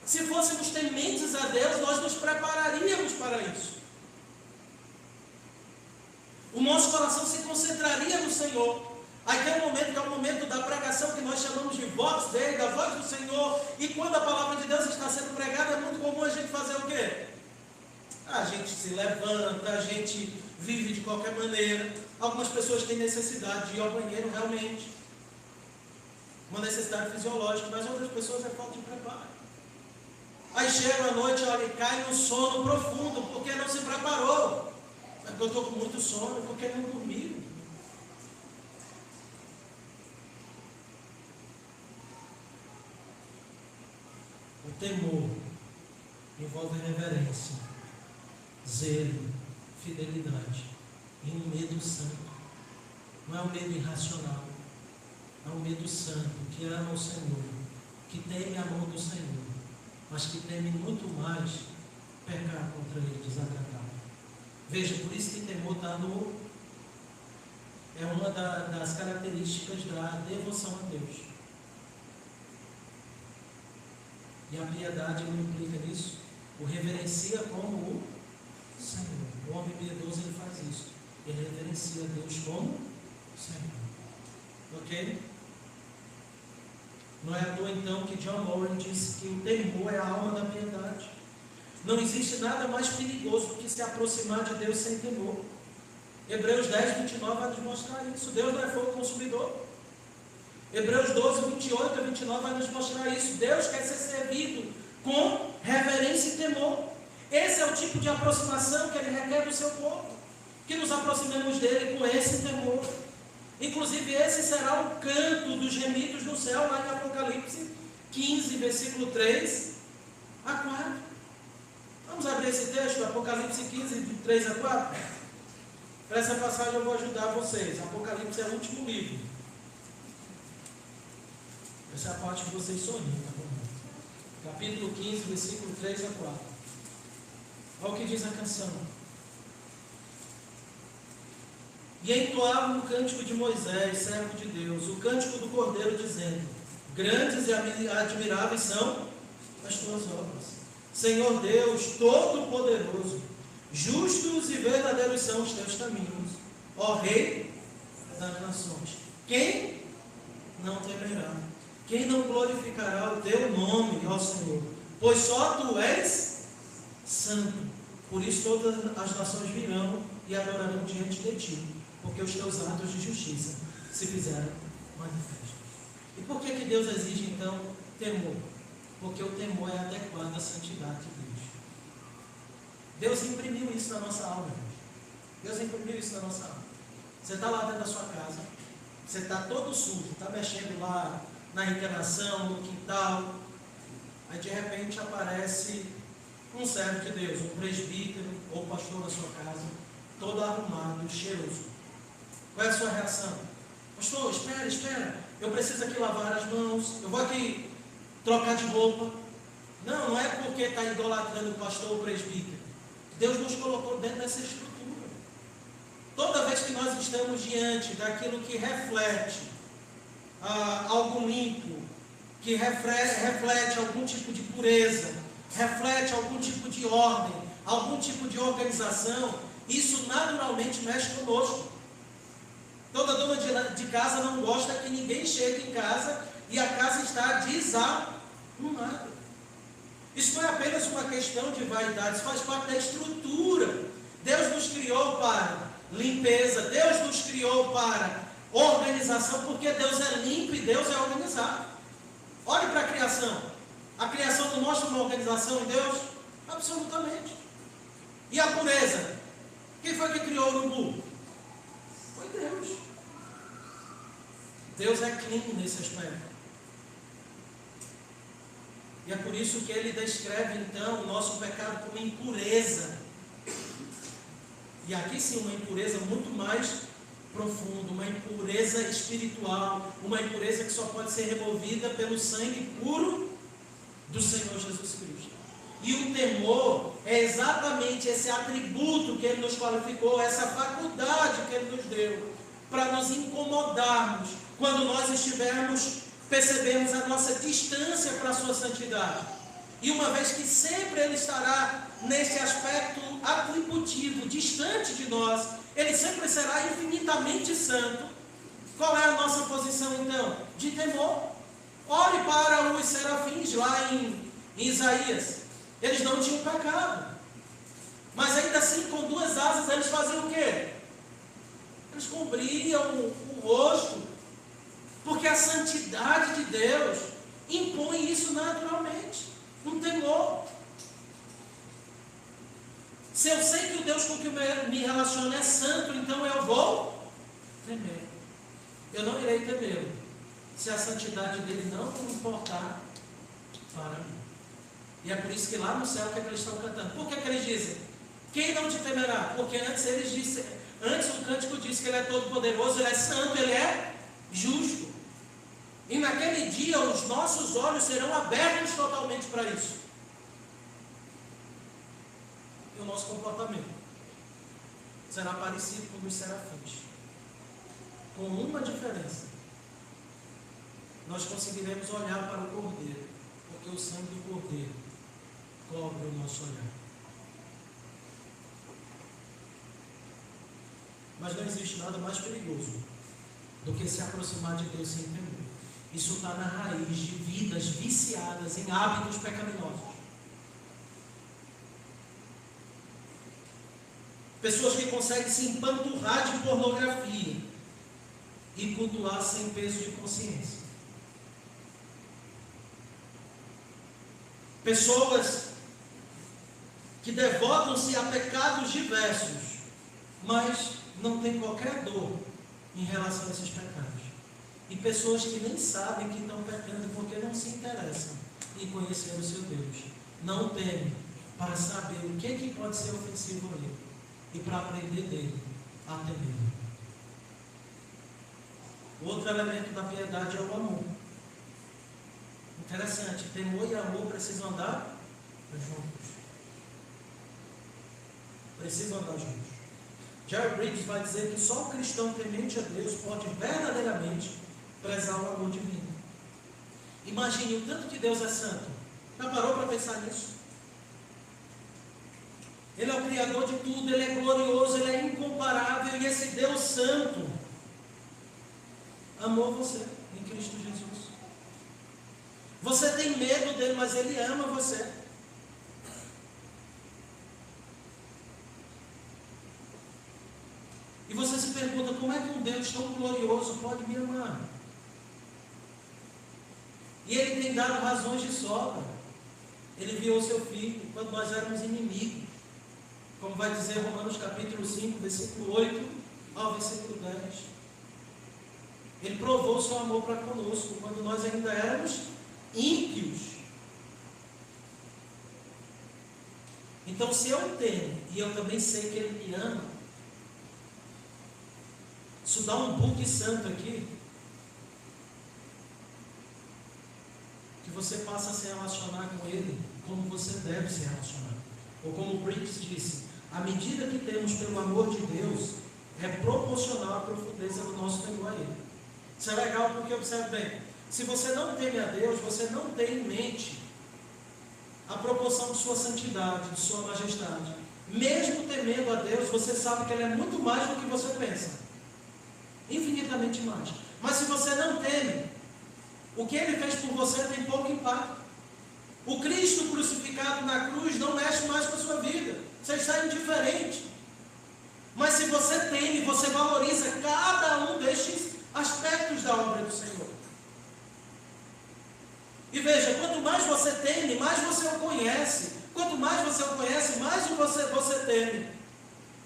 Se fôssemos tementes a Deus, nós nos prepararíamos para isso. O nosso coração se concentraria no Senhor. Aí tem um momento que é o momento da pregação, que nós chamamos de voz dele, da voz do Senhor. E quando a palavra de Deus está sendo pregada, é muito comum a gente fazer o quê? A gente se levanta, a gente vive de qualquer maneira. Algumas pessoas têm necessidade de ir ao banheiro realmente, uma necessidade fisiológica, mas outras pessoas é falta de preparo. Aí chega a noite, olha, e cai no sono profundo, porque não se preparou. Eu estou com muito sono, porque não dormiu. O temor envolve reverência, zelo, fidelidade e um medo santo. Não é um medo irracional, é um medo santo, que ama o Senhor, que teme a mão do Senhor, mas que teme muito mais pecar contra ele, desagradar. Veja, por isso que temor está é uma das características da devoção a Deus. E a piedade não implica nisso. O reverencia como o Senhor. O homem piedoso, ele faz isso. Ele reverencia a Deus como Senhor. Ok? Não é à toa então que John Moran disse que o temor é a alma da piedade. Não existe nada mais perigoso do que se aproximar de Deus sem temor. Hebreus 10, 29 vai nos mostrar isso. Deus não é fogo consumidor. Hebreus 12, 28 a 29 vai nos mostrar isso. Deus quer ser servido com reverência e temor. Esse é o tipo de aproximação que Ele requer do seu povo. Que nos aproximemos dEle com esse temor. Inclusive esse será o canto dos gemidos no céu, lá em Apocalipse 15, versículo 3 a 4. Vamos abrir esse texto, Apocalipse 15, de 3 a 4? Para essa passagem eu vou ajudar vocês. Apocalipse é o último livro. Essa é a parte que vocês sorriem, tá bom? Capítulo 15, versículo 3 a 4. Olha o que diz a canção. E entoavam o cântico de Moisés, servo de Deus, o cântico do Cordeiro, dizendo: grandes e admiráveis são as tuas obras, Senhor Deus Todo-Poderoso. Justos e verdadeiros são os teus caminhos, ó Rei das nações. Quem não temerá? Quem não glorificará o teu nome, ó Senhor? Pois só tu és santo. Por isso todas as nações virão e adorarão diante de ti, porque os teus atos de justiça se fizeram manifestos. E por que Deus exige então temor? Porque o temor é adequado à santidade de Deus. Deus imprimiu isso na nossa alma, gente. Deus imprimiu isso na nossa alma. Você está lá dentro da sua casa, você está todo sujo, está mexendo lá na internação, no quintal, aí de repente aparece um servo de Deus, um presbítero ou pastor da sua casa, todo arrumado, cheiroso. Qual é a sua reação? Pastor, espera, eu preciso aqui lavar as mãos, eu vou aqui trocar de roupa. Não é porque está idolatrando o pastor ou o presbítero. Deus nos colocou dentro dessa estrutura. Toda vez que nós estamos diante daquilo que reflete algo limpo, que reflete algum tipo de pureza, reflete algum tipo de ordem, algum tipo de organização, isso naturalmente mexe conosco. Toda dona de casa não gosta que ninguém chegue em casa e a casa está desarrumada. Isso não é apenas uma questão de vaidade, isso faz parte da estrutura. Deus nos criou para limpeza, Deus nos criou para organização, porque Deus é limpo e Deus é organizado. Olhe para a criação. A criação não mostra uma organização em Deus? Absolutamente. E a pureza? Quem foi que criou o urubu? Foi Deus. Deus é clean nesse aspecto. E é por isso que ele descreve então o nosso pecado como impureza. E aqui sim, uma impureza muito mais profunda, uma impureza espiritual, uma impureza que só pode ser removida pelo sangue puro do Senhor Jesus Cristo. E o temor é exatamente esse atributo que Ele nos qualificou, essa faculdade que Ele nos deu, para nos incomodarmos quando nós percebemos a nossa distância para a sua santidade. E uma vez que sempre Ele estará nesse aspecto atributivo, distante de nós, Ele sempre será infinitamente santo. Qual é a nossa posição então? De temor. Olhe para os serafins lá em Isaías. Eles não tinham pecado, mas ainda assim com duas asas eles faziam o quê? Eles cobriam o rosto, porque a santidade de Deus impõe isso naturalmente, um temor. Se eu sei que o Deus com que eu me relaciono é santo, então eu vou temer. Eu não irei temê-lo se a santidade dele não importar para mim. E é por isso que lá no céu, o que é que eles estão cantando? Por que é que eles dizem? Quem não te temerá? Porque antes o cântico disse que Ele é todo poderoso, Ele é santo, Ele é justo. E naquele dia os nossos olhos serão abertos totalmente para isso. E o nosso comportamento será parecido com o dos serafins, com uma diferença: nós conseguiremos olhar para o Cordeiro, porque o sangue do Cordeiro cobre o nosso olhar. Mas não existe nada mais perigoso do que se aproximar de Deus sem temor. Isso está na raiz de vidas viciadas em hábitos pecaminosos. Pessoas que conseguem se empanturrar de pornografia e cultuar sem peso de consciência. Pessoas que devotam-se a pecados diversos, mas não têm qualquer dor em relação a esses pecados. E pessoas que nem sabem que estão pecando porque não se interessam em conhecer o seu Deus. Não temem para saber o que pode ser ofensivo a Ele e para aprender dele a temer. O outro elemento da piedade é o amor. Interessante, temor e amor precisam andar juntos. Precisam andar juntos. Jerry Bridges vai dizer que só o cristão temente a Deus pode verdadeiramente prezar o amor divino. Imagine o tanto que Deus é santo. Já parou para pensar nisso? Ele é o Criador de tudo, Ele é glorioso, Ele é incomparável, e esse Deus santo amou você em Cristo Jesus. Você tem medo dele, mas Ele ama você. E você se pergunta, como é que um Deus tão glorioso pode me amar? E Ele tem dado razões de sobra. Ele enviou o seu Filho quando nós éramos inimigos, como vai dizer Romanos capítulo 5, versículo 8 ao versículo 10. Ele provou o seu amor para conosco, quando nós ainda éramos ímpios. Então, se eu tenho, e eu também sei que Ele me ama, isso dá um bug santo aqui, que você passa a se relacionar com Ele como você deve se relacionar. Ou como o Briggs disse, a medida que temos pelo amor de Deus é proporcional à profundeza do nosso temor a Ele. Isso é legal porque, observe bem, se você não teme a Deus, você não tem em mente a proporção de sua santidade, de sua majestade. Mesmo temendo a Deus, você sabe que Ele é muito mais do que você pensa. Infinitamente mais. Mas se você não teme, o que Ele fez por você tem pouco impacto. O Cristo crucificado na cruz não mexe mais com a sua vida. Você está indiferente. Mas se você teme, você valoriza cada um destes aspectos da obra do Senhor. E veja, quanto mais você teme, mais você o conhece. Quanto mais você o conhece, mais você teme.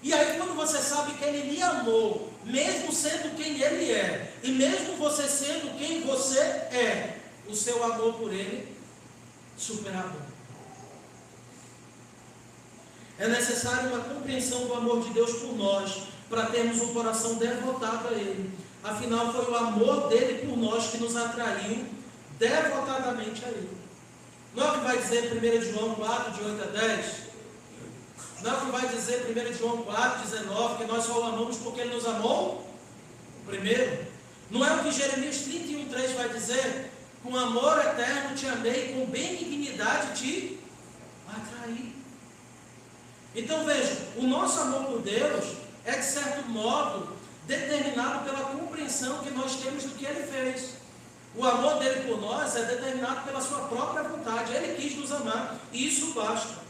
E aí, quando você sabe que Ele lhe amou, mesmo sendo quem Ele é, e mesmo você sendo quem você é, o seu amor por Ele superador. É necessário uma compreensão do amor de Deus por nós, para termos um coração devotado a Ele. Afinal, foi o amor dele por nós que nos atraiu devotadamente a Ele. Não é o que vai dizer 1 João 4, de 8 a 10? Não é o que vai dizer 1 João 4, 19, que nós só o amamos porque Ele nos amou primeiro? Não é o que Jeremias 31, 3 vai dizer? Com amor eterno te amei, com benignidade te atraí. Então veja, o nosso amor por Deus é de certo modo determinado pela compreensão que nós temos do que Ele fez. O amor dele por nós é determinado pela sua própria vontade. Ele quis nos amar e isso basta.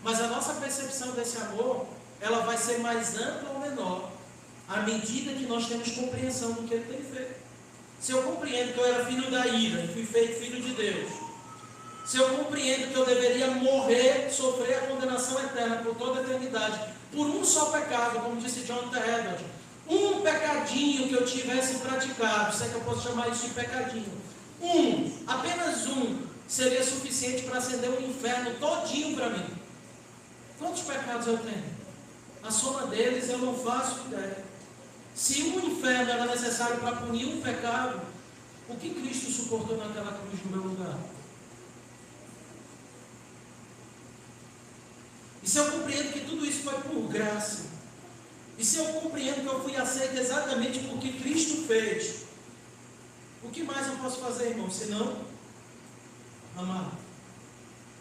Mas a nossa percepção desse amor, ela vai ser mais ampla ou menor à medida que nós temos compreensão do que Ele tem feito. Se eu compreendo que eu era filho da ira e fui feito filho de Deus, se eu compreendo que eu deveria morrer, sofrer a condenação eterna por toda a eternidade, por um só pecado, como disse John Edwards, um pecadinho que eu tivesse praticado, se é que eu posso chamar isso de pecadinho, apenas um, seria suficiente para acender o inferno todinho para mim. Quantos pecados eu tenho? A soma deles eu não faço ideia. Se um inferno era necessário para punir um pecado, o que Cristo suportou naquela cruz no meu lugar? E se eu compreendo que tudo isso foi por graça, e se eu compreendo que eu fui aceito exatamente por que Cristo fez, o que mais eu posso fazer, irmão, senão amar?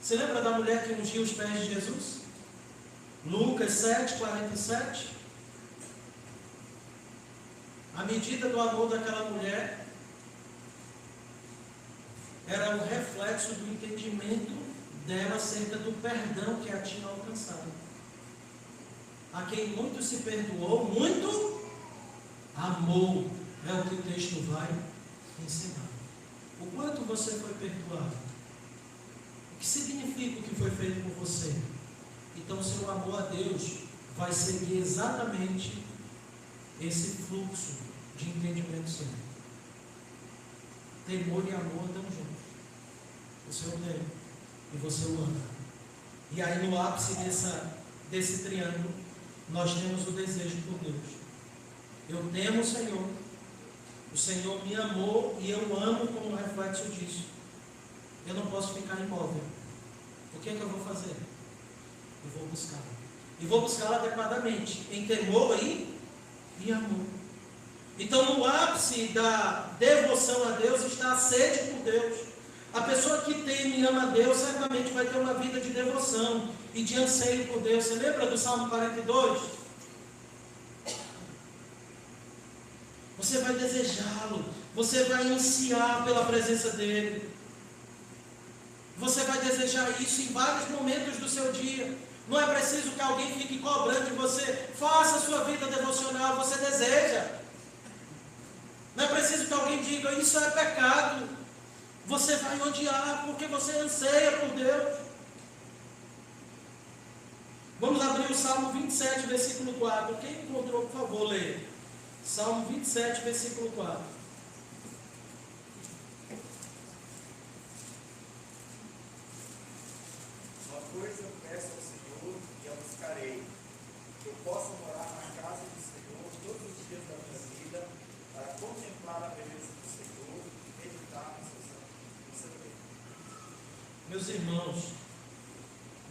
Você lembra da mulher que ungiu os pés de Jesus? Lucas 7, 47. A medida do amor daquela mulher era o reflexo do entendimento dela acerca do perdão que a tinha alcançado. A quem muito se perdoou, muito amou. É o que o texto vai ensinar. O quanto você foi perdoado? O que significa o que foi feito por você? Então, seu amor a Deus vai seguir exatamente esse fluxo de entendimento seu. Temor e amor andam juntos. Você o tem e você o ama. E aí, no ápice desse triângulo, nós temos o desejo por Deus. Eu temo o Senhor me amou e eu amo como reflexo disso. Eu não posso ficar imóvel. O que é que eu vou fazer? Eu vou buscá-la. E vou buscá-la adequadamente, em temor e amor. Então, no ápice da devoção a Deus está a sede por Deus. A pessoa que teme e ama a Deus certamente vai ter uma vida de devoção e de anseio por Deus. Você lembra do Salmo 42? Você vai desejá-lo, você vai ansiar pela presença dele. Você vai desejar isso em vários momentos do seu dia. Não é preciso que alguém fique cobrando de você. Faça a sua vida devocional, você deseja. Não é preciso que alguém diga, isso é pecado. Você vai odiar porque você anseia por Deus. Vamos abrir o Salmo 27, versículo 4. Quem encontrou, por favor, leia. Salmo 27, versículo 4. Uma coisa eu peço ao Senhor e a buscarei, que eu possa morar na casa do Senhor todos os dias da minha vida, para contemplar a beleza do Senhor e meditar no seu santo. Meus irmãos,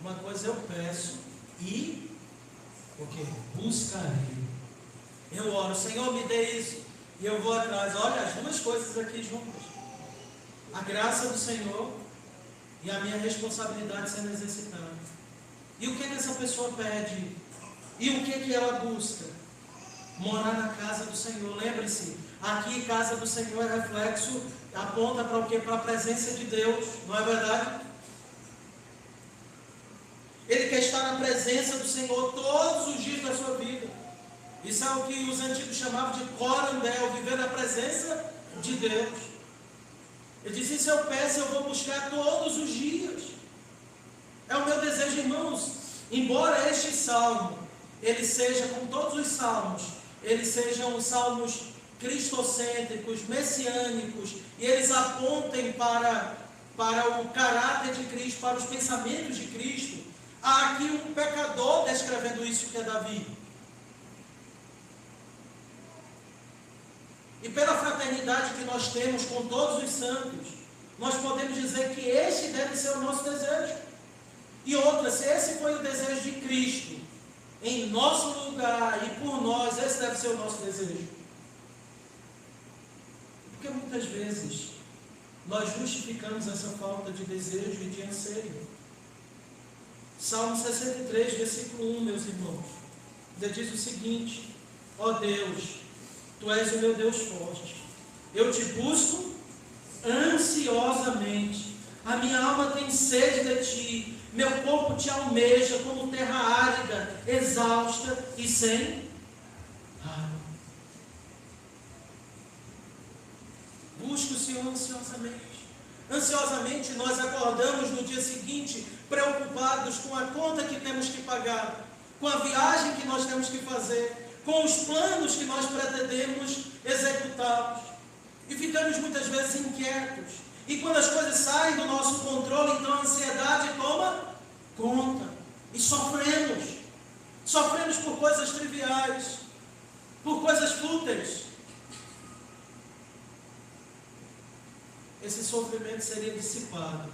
uma coisa eu peço e buscarei. Eu oro, Senhor, me dê isso, e eu vou atrás. Olha, as duas coisas aqui juntas: a graça do Senhor e a minha responsabilidade sendo exercitada. E o que essa pessoa pede? E o que ela busca? Morar na casa do Senhor. Lembre-se, aqui casa do Senhor é reflexo, aponta para o quê? Para a presença de Deus, não é verdade? Ele quer estar na presença do Senhor todos os dias da sua vida. Isso é o que os antigos chamavam de corandel, viver na presença de Deus. Ele diz, isso eu peço, eu vou buscar todos os dias. É o meu desejo, irmãos. Embora este salmo, ele seja, como todos os salmos, eles sejam salmos cristocêntricos, messiânicos, e eles apontem para o caráter de Cristo, para os pensamentos de Cristo, há aqui um pecador descrevendo isso, que é Davi. E pela fraternidade que nós temos com todos os santos, nós podemos dizer que este deve ser o nosso desejo. E outra, se esse foi o desejo de Cristo, em nosso lugar e por nós, esse deve ser o nosso desejo. Porque muitas vezes nós justificamos essa falta de desejo e de anseio. Salmo 63, versículo 1, meus irmãos, diz o seguinte: ó Deus, Tu és o meu Deus forte, eu te busco ansiosamente, a minha alma tem sede de Ti, meu corpo Te almeja como terra árida, exausta e sem água. Busca o Senhor ansiosamente. Ansiosamente nós acordamos no dia seguinte preocupados com a conta que temos que pagar, com a viagem que nós temos que fazer, com os planos que nós pretendemos executá-los. E ficamos muitas vezes inquietos. E quando as coisas saem do nosso controle, então a ansiedade toma conta. E sofremos. Sofremos por coisas triviais, por coisas fúteis. Esse sofrimento seria dissipado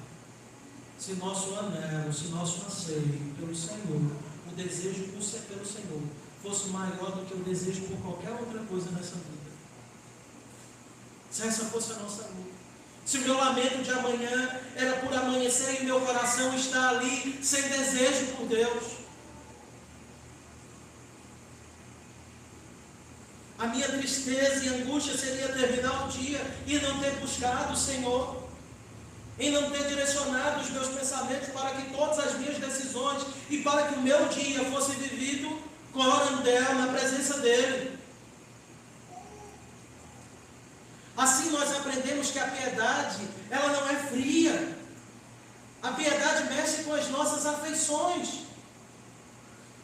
se nosso anelo, se nosso anseio pelo Senhor, o desejo pelo Senhor, fosse maior do que o desejo por qualquer outra coisa nessa vida. Se essa fosse a nossa luta. Se o meu lamento de amanhã era por amanhecer e meu coração está ali sem desejo por Deus. A minha tristeza e angústia seria terminar o dia e não ter buscado o Senhor, em não ter direcionado os meus pensamentos para que todas as minhas decisões e para que o meu dia fosse vivido com orandel na presença dEle. Assim nós aprendemos que a piedade, ela não é fria. A piedade mexe com as nossas afeições.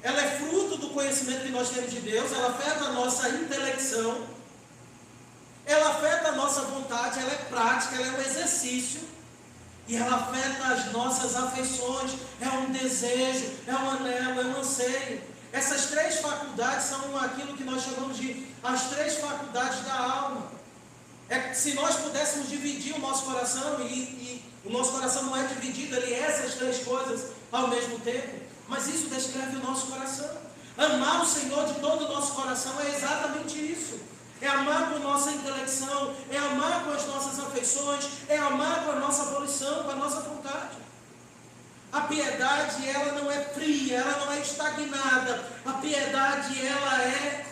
Ela é fruto do conhecimento que nós temos de Deus, ela afeta a nossa intelecção, ela afeta a nossa vontade, ela é prática, ela é um exercício, e ela afeta as nossas afeições, é um desejo, é um anelo, é um anseio. Essas três faculdades são aquilo que nós chamamos de as três faculdades da alma. Se nós pudéssemos dividir o nosso coração, e o nosso coração não é dividido, ele é essas três coisas ao mesmo tempo. Mas isso descreve o nosso coração. Amar o Senhor de todo o nosso coração é exatamente isso. É amar com a nossa intelecção, é amar com as nossas afeições, é amar com a nossa volição, com a nossa vontade. A piedade, ela não é fria, ela não é estagnada. A piedade, ela é,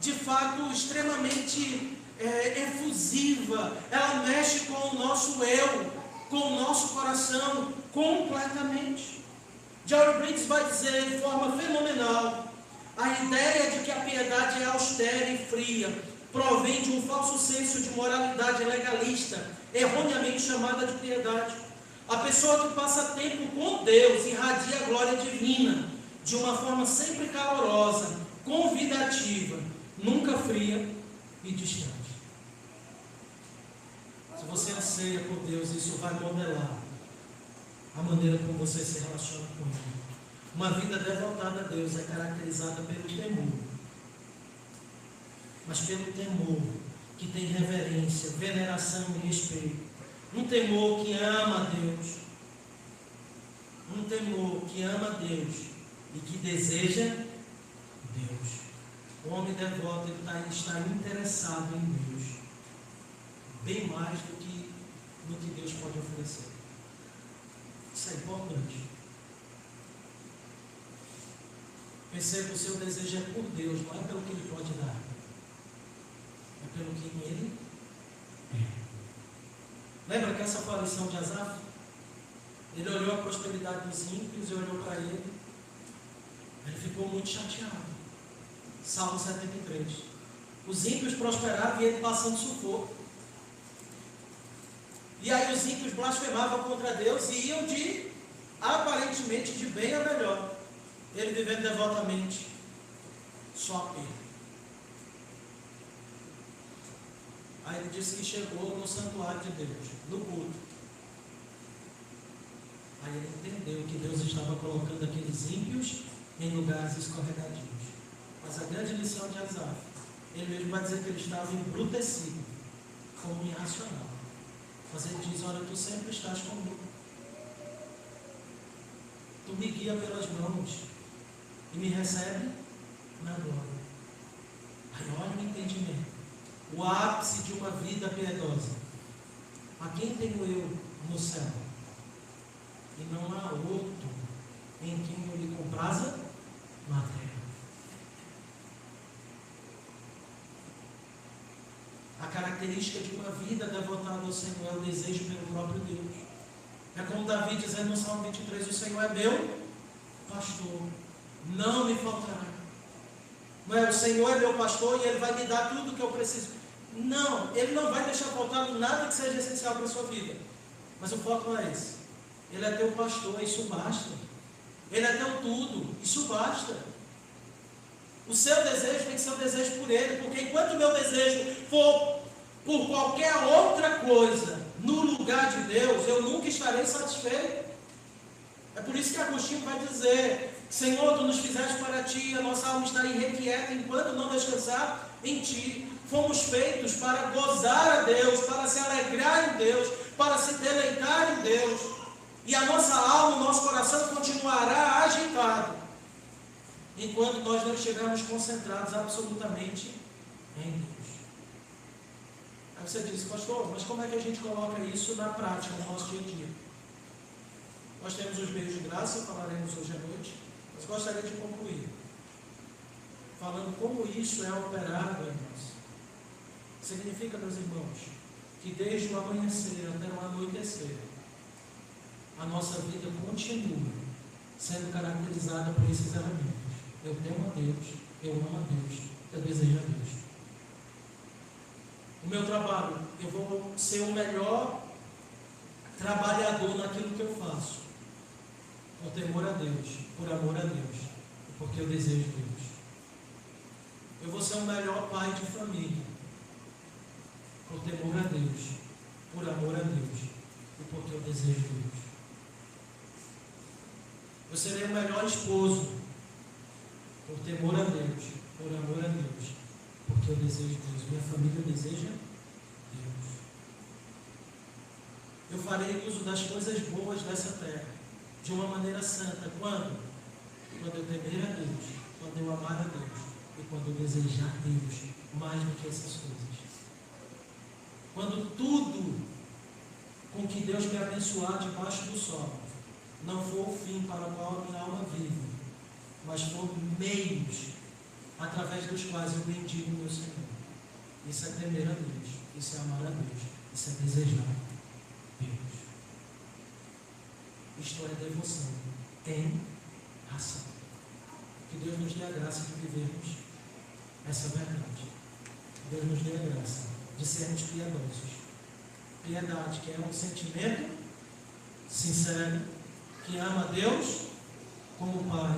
de fato, extremamente efusiva. Ela mexe com o nosso eu, com o nosso coração, completamente. John Briggs vai dizer de forma fenomenal: a ideia de que a piedade é austera e fria provém de um falso senso de moralidade legalista, erroneamente chamada de piedade. A pessoa que passa tempo com Deus irradia a glória divina de uma forma sempre calorosa, convidativa, nunca fria e distante. Se você anseia por Deus, isso vai modelar a maneira como você se relaciona com Ele. Uma vida devotada a Deus é caracterizada pelo temor, mas pelo temor que tem reverência, veneração e respeito. Um temor que ama a Deus, um temor que ama a Deus e que deseja Deus. O homem devoto está interessado em Deus, bem mais do que no que Deus pode oferecer. Isso é importante. Perceba que o seu desejo é por Deus, não é pelo que Ele pode dar, é pelo que Ele é. Lembra que essa foi a lição de Asaf? Ele olhou a prosperidade dos ímpios e olhou para ele. Ele ficou muito chateado. Salmo 73. Os ímpios prosperavam e ele passando sufoco. E aí os ímpios blasfemavam contra Deus e iam aparentemente de bem a melhor. Ele vivendo devotamente, só a perda. Aí ele disse que chegou no santuário de Deus, no culto. Aí ele entendeu que Deus estava colocando aqueles ímpios em lugares escorregadios. Mas a grande lição de Asaf, ele mesmo vai dizer que ele estava embrutecido, como irracional. Mas ele diz: olha, tu sempre estás comigo. Tu me guia pelas mãos e me recebe na glória. Aí olha o entendimento. O ápice de uma vida piedosa. A quem tenho eu no céu? E não há outro em quem eu lhe compraza na terra. A característica de uma vida devotada ao Senhor é o desejo pelo próprio Deus. É como Davi dizendo no Salmo 23: o Senhor é meu pastor, não me faltará. Não é, o Senhor é meu pastor e Ele vai me dar tudo o que eu preciso. Não, Ele não vai deixar faltar nada que seja essencial para a sua vida. Mas o foco não é esse. Ele é teu pastor, isso basta. Ele é teu tudo, isso basta. O seu desejo tem que ser um desejo por Ele, porque enquanto o meu desejo for por qualquer outra coisa no lugar de Deus, eu nunca estarei satisfeito. É por isso que Agostinho vai dizer: Senhor, tu nos fizeste para ti, a nossa alma está irrequieta enquanto não descansar em ti. Fomos feitos para gozar a Deus, para se alegrar em Deus, para se deleitar em Deus. E a nossa alma, o nosso coração continuará agitado enquanto nós não estivermos concentrados absolutamente em Deus. Aí você diz: pastor, mas como é que a gente coloca isso na prática, no nosso dia a dia? Nós temos os meios de graça, falaremos hoje à noite, mas gostaria de concluir falando como isso é operado em nós. Significa, meus irmãos, que desde o amanhecer até o anoitecer, a nossa vida continua sendo caracterizada por esses elementos. Eu temo a Deus, eu amo a Deus, eu desejo a Deus. O meu trabalho, eu vou ser o melhor trabalhador naquilo que eu faço, por temor a Deus, por amor a Deus, e porque eu desejo Deus. Eu vou ser o melhor pai de família, por temor a Deus, por amor a Deus, e porque eu desejo Deus. Eu serei o melhor esposo, por temor a Deus, por amor a Deus, porque eu desejo Deus. Minha família deseja Deus. Eu farei uso das coisas boas dessa terra, de uma maneira santa. Quando? Quando eu temer a Deus, quando eu amar a Deus, e quando eu desejar Deus, mais do que essas coisas. Quando tudo com que Deus me abençoar debaixo do sol não for o fim para o qual a minha alma vive, mas for meios através dos quais eu bendigo o meu Senhor. Isso é temer a Deus, isso é amar a Deus, isso é desejar Deus. Isto é devoção em ação. Que Deus nos dê a graça de vivermos essa verdade. Que Deus nos dê a graça de sermos piedosos. Piedade, que é um sentimento sincero, que ama a Deus como Pai,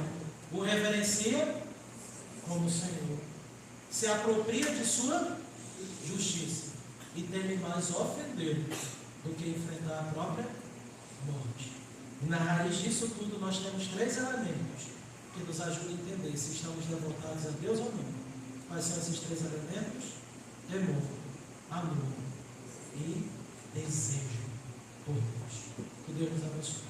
o reverencia como Senhor, se apropria de sua justiça e teme mais ofender do que enfrentar a própria morte. E na raiz disso tudo nós temos 3 elementos que nos ajudam a entender se estamos devotados a Deus ou não. Quais são esses 3 elementos? Temor, amor e desejo por Deus. Que Deus nos abençoe.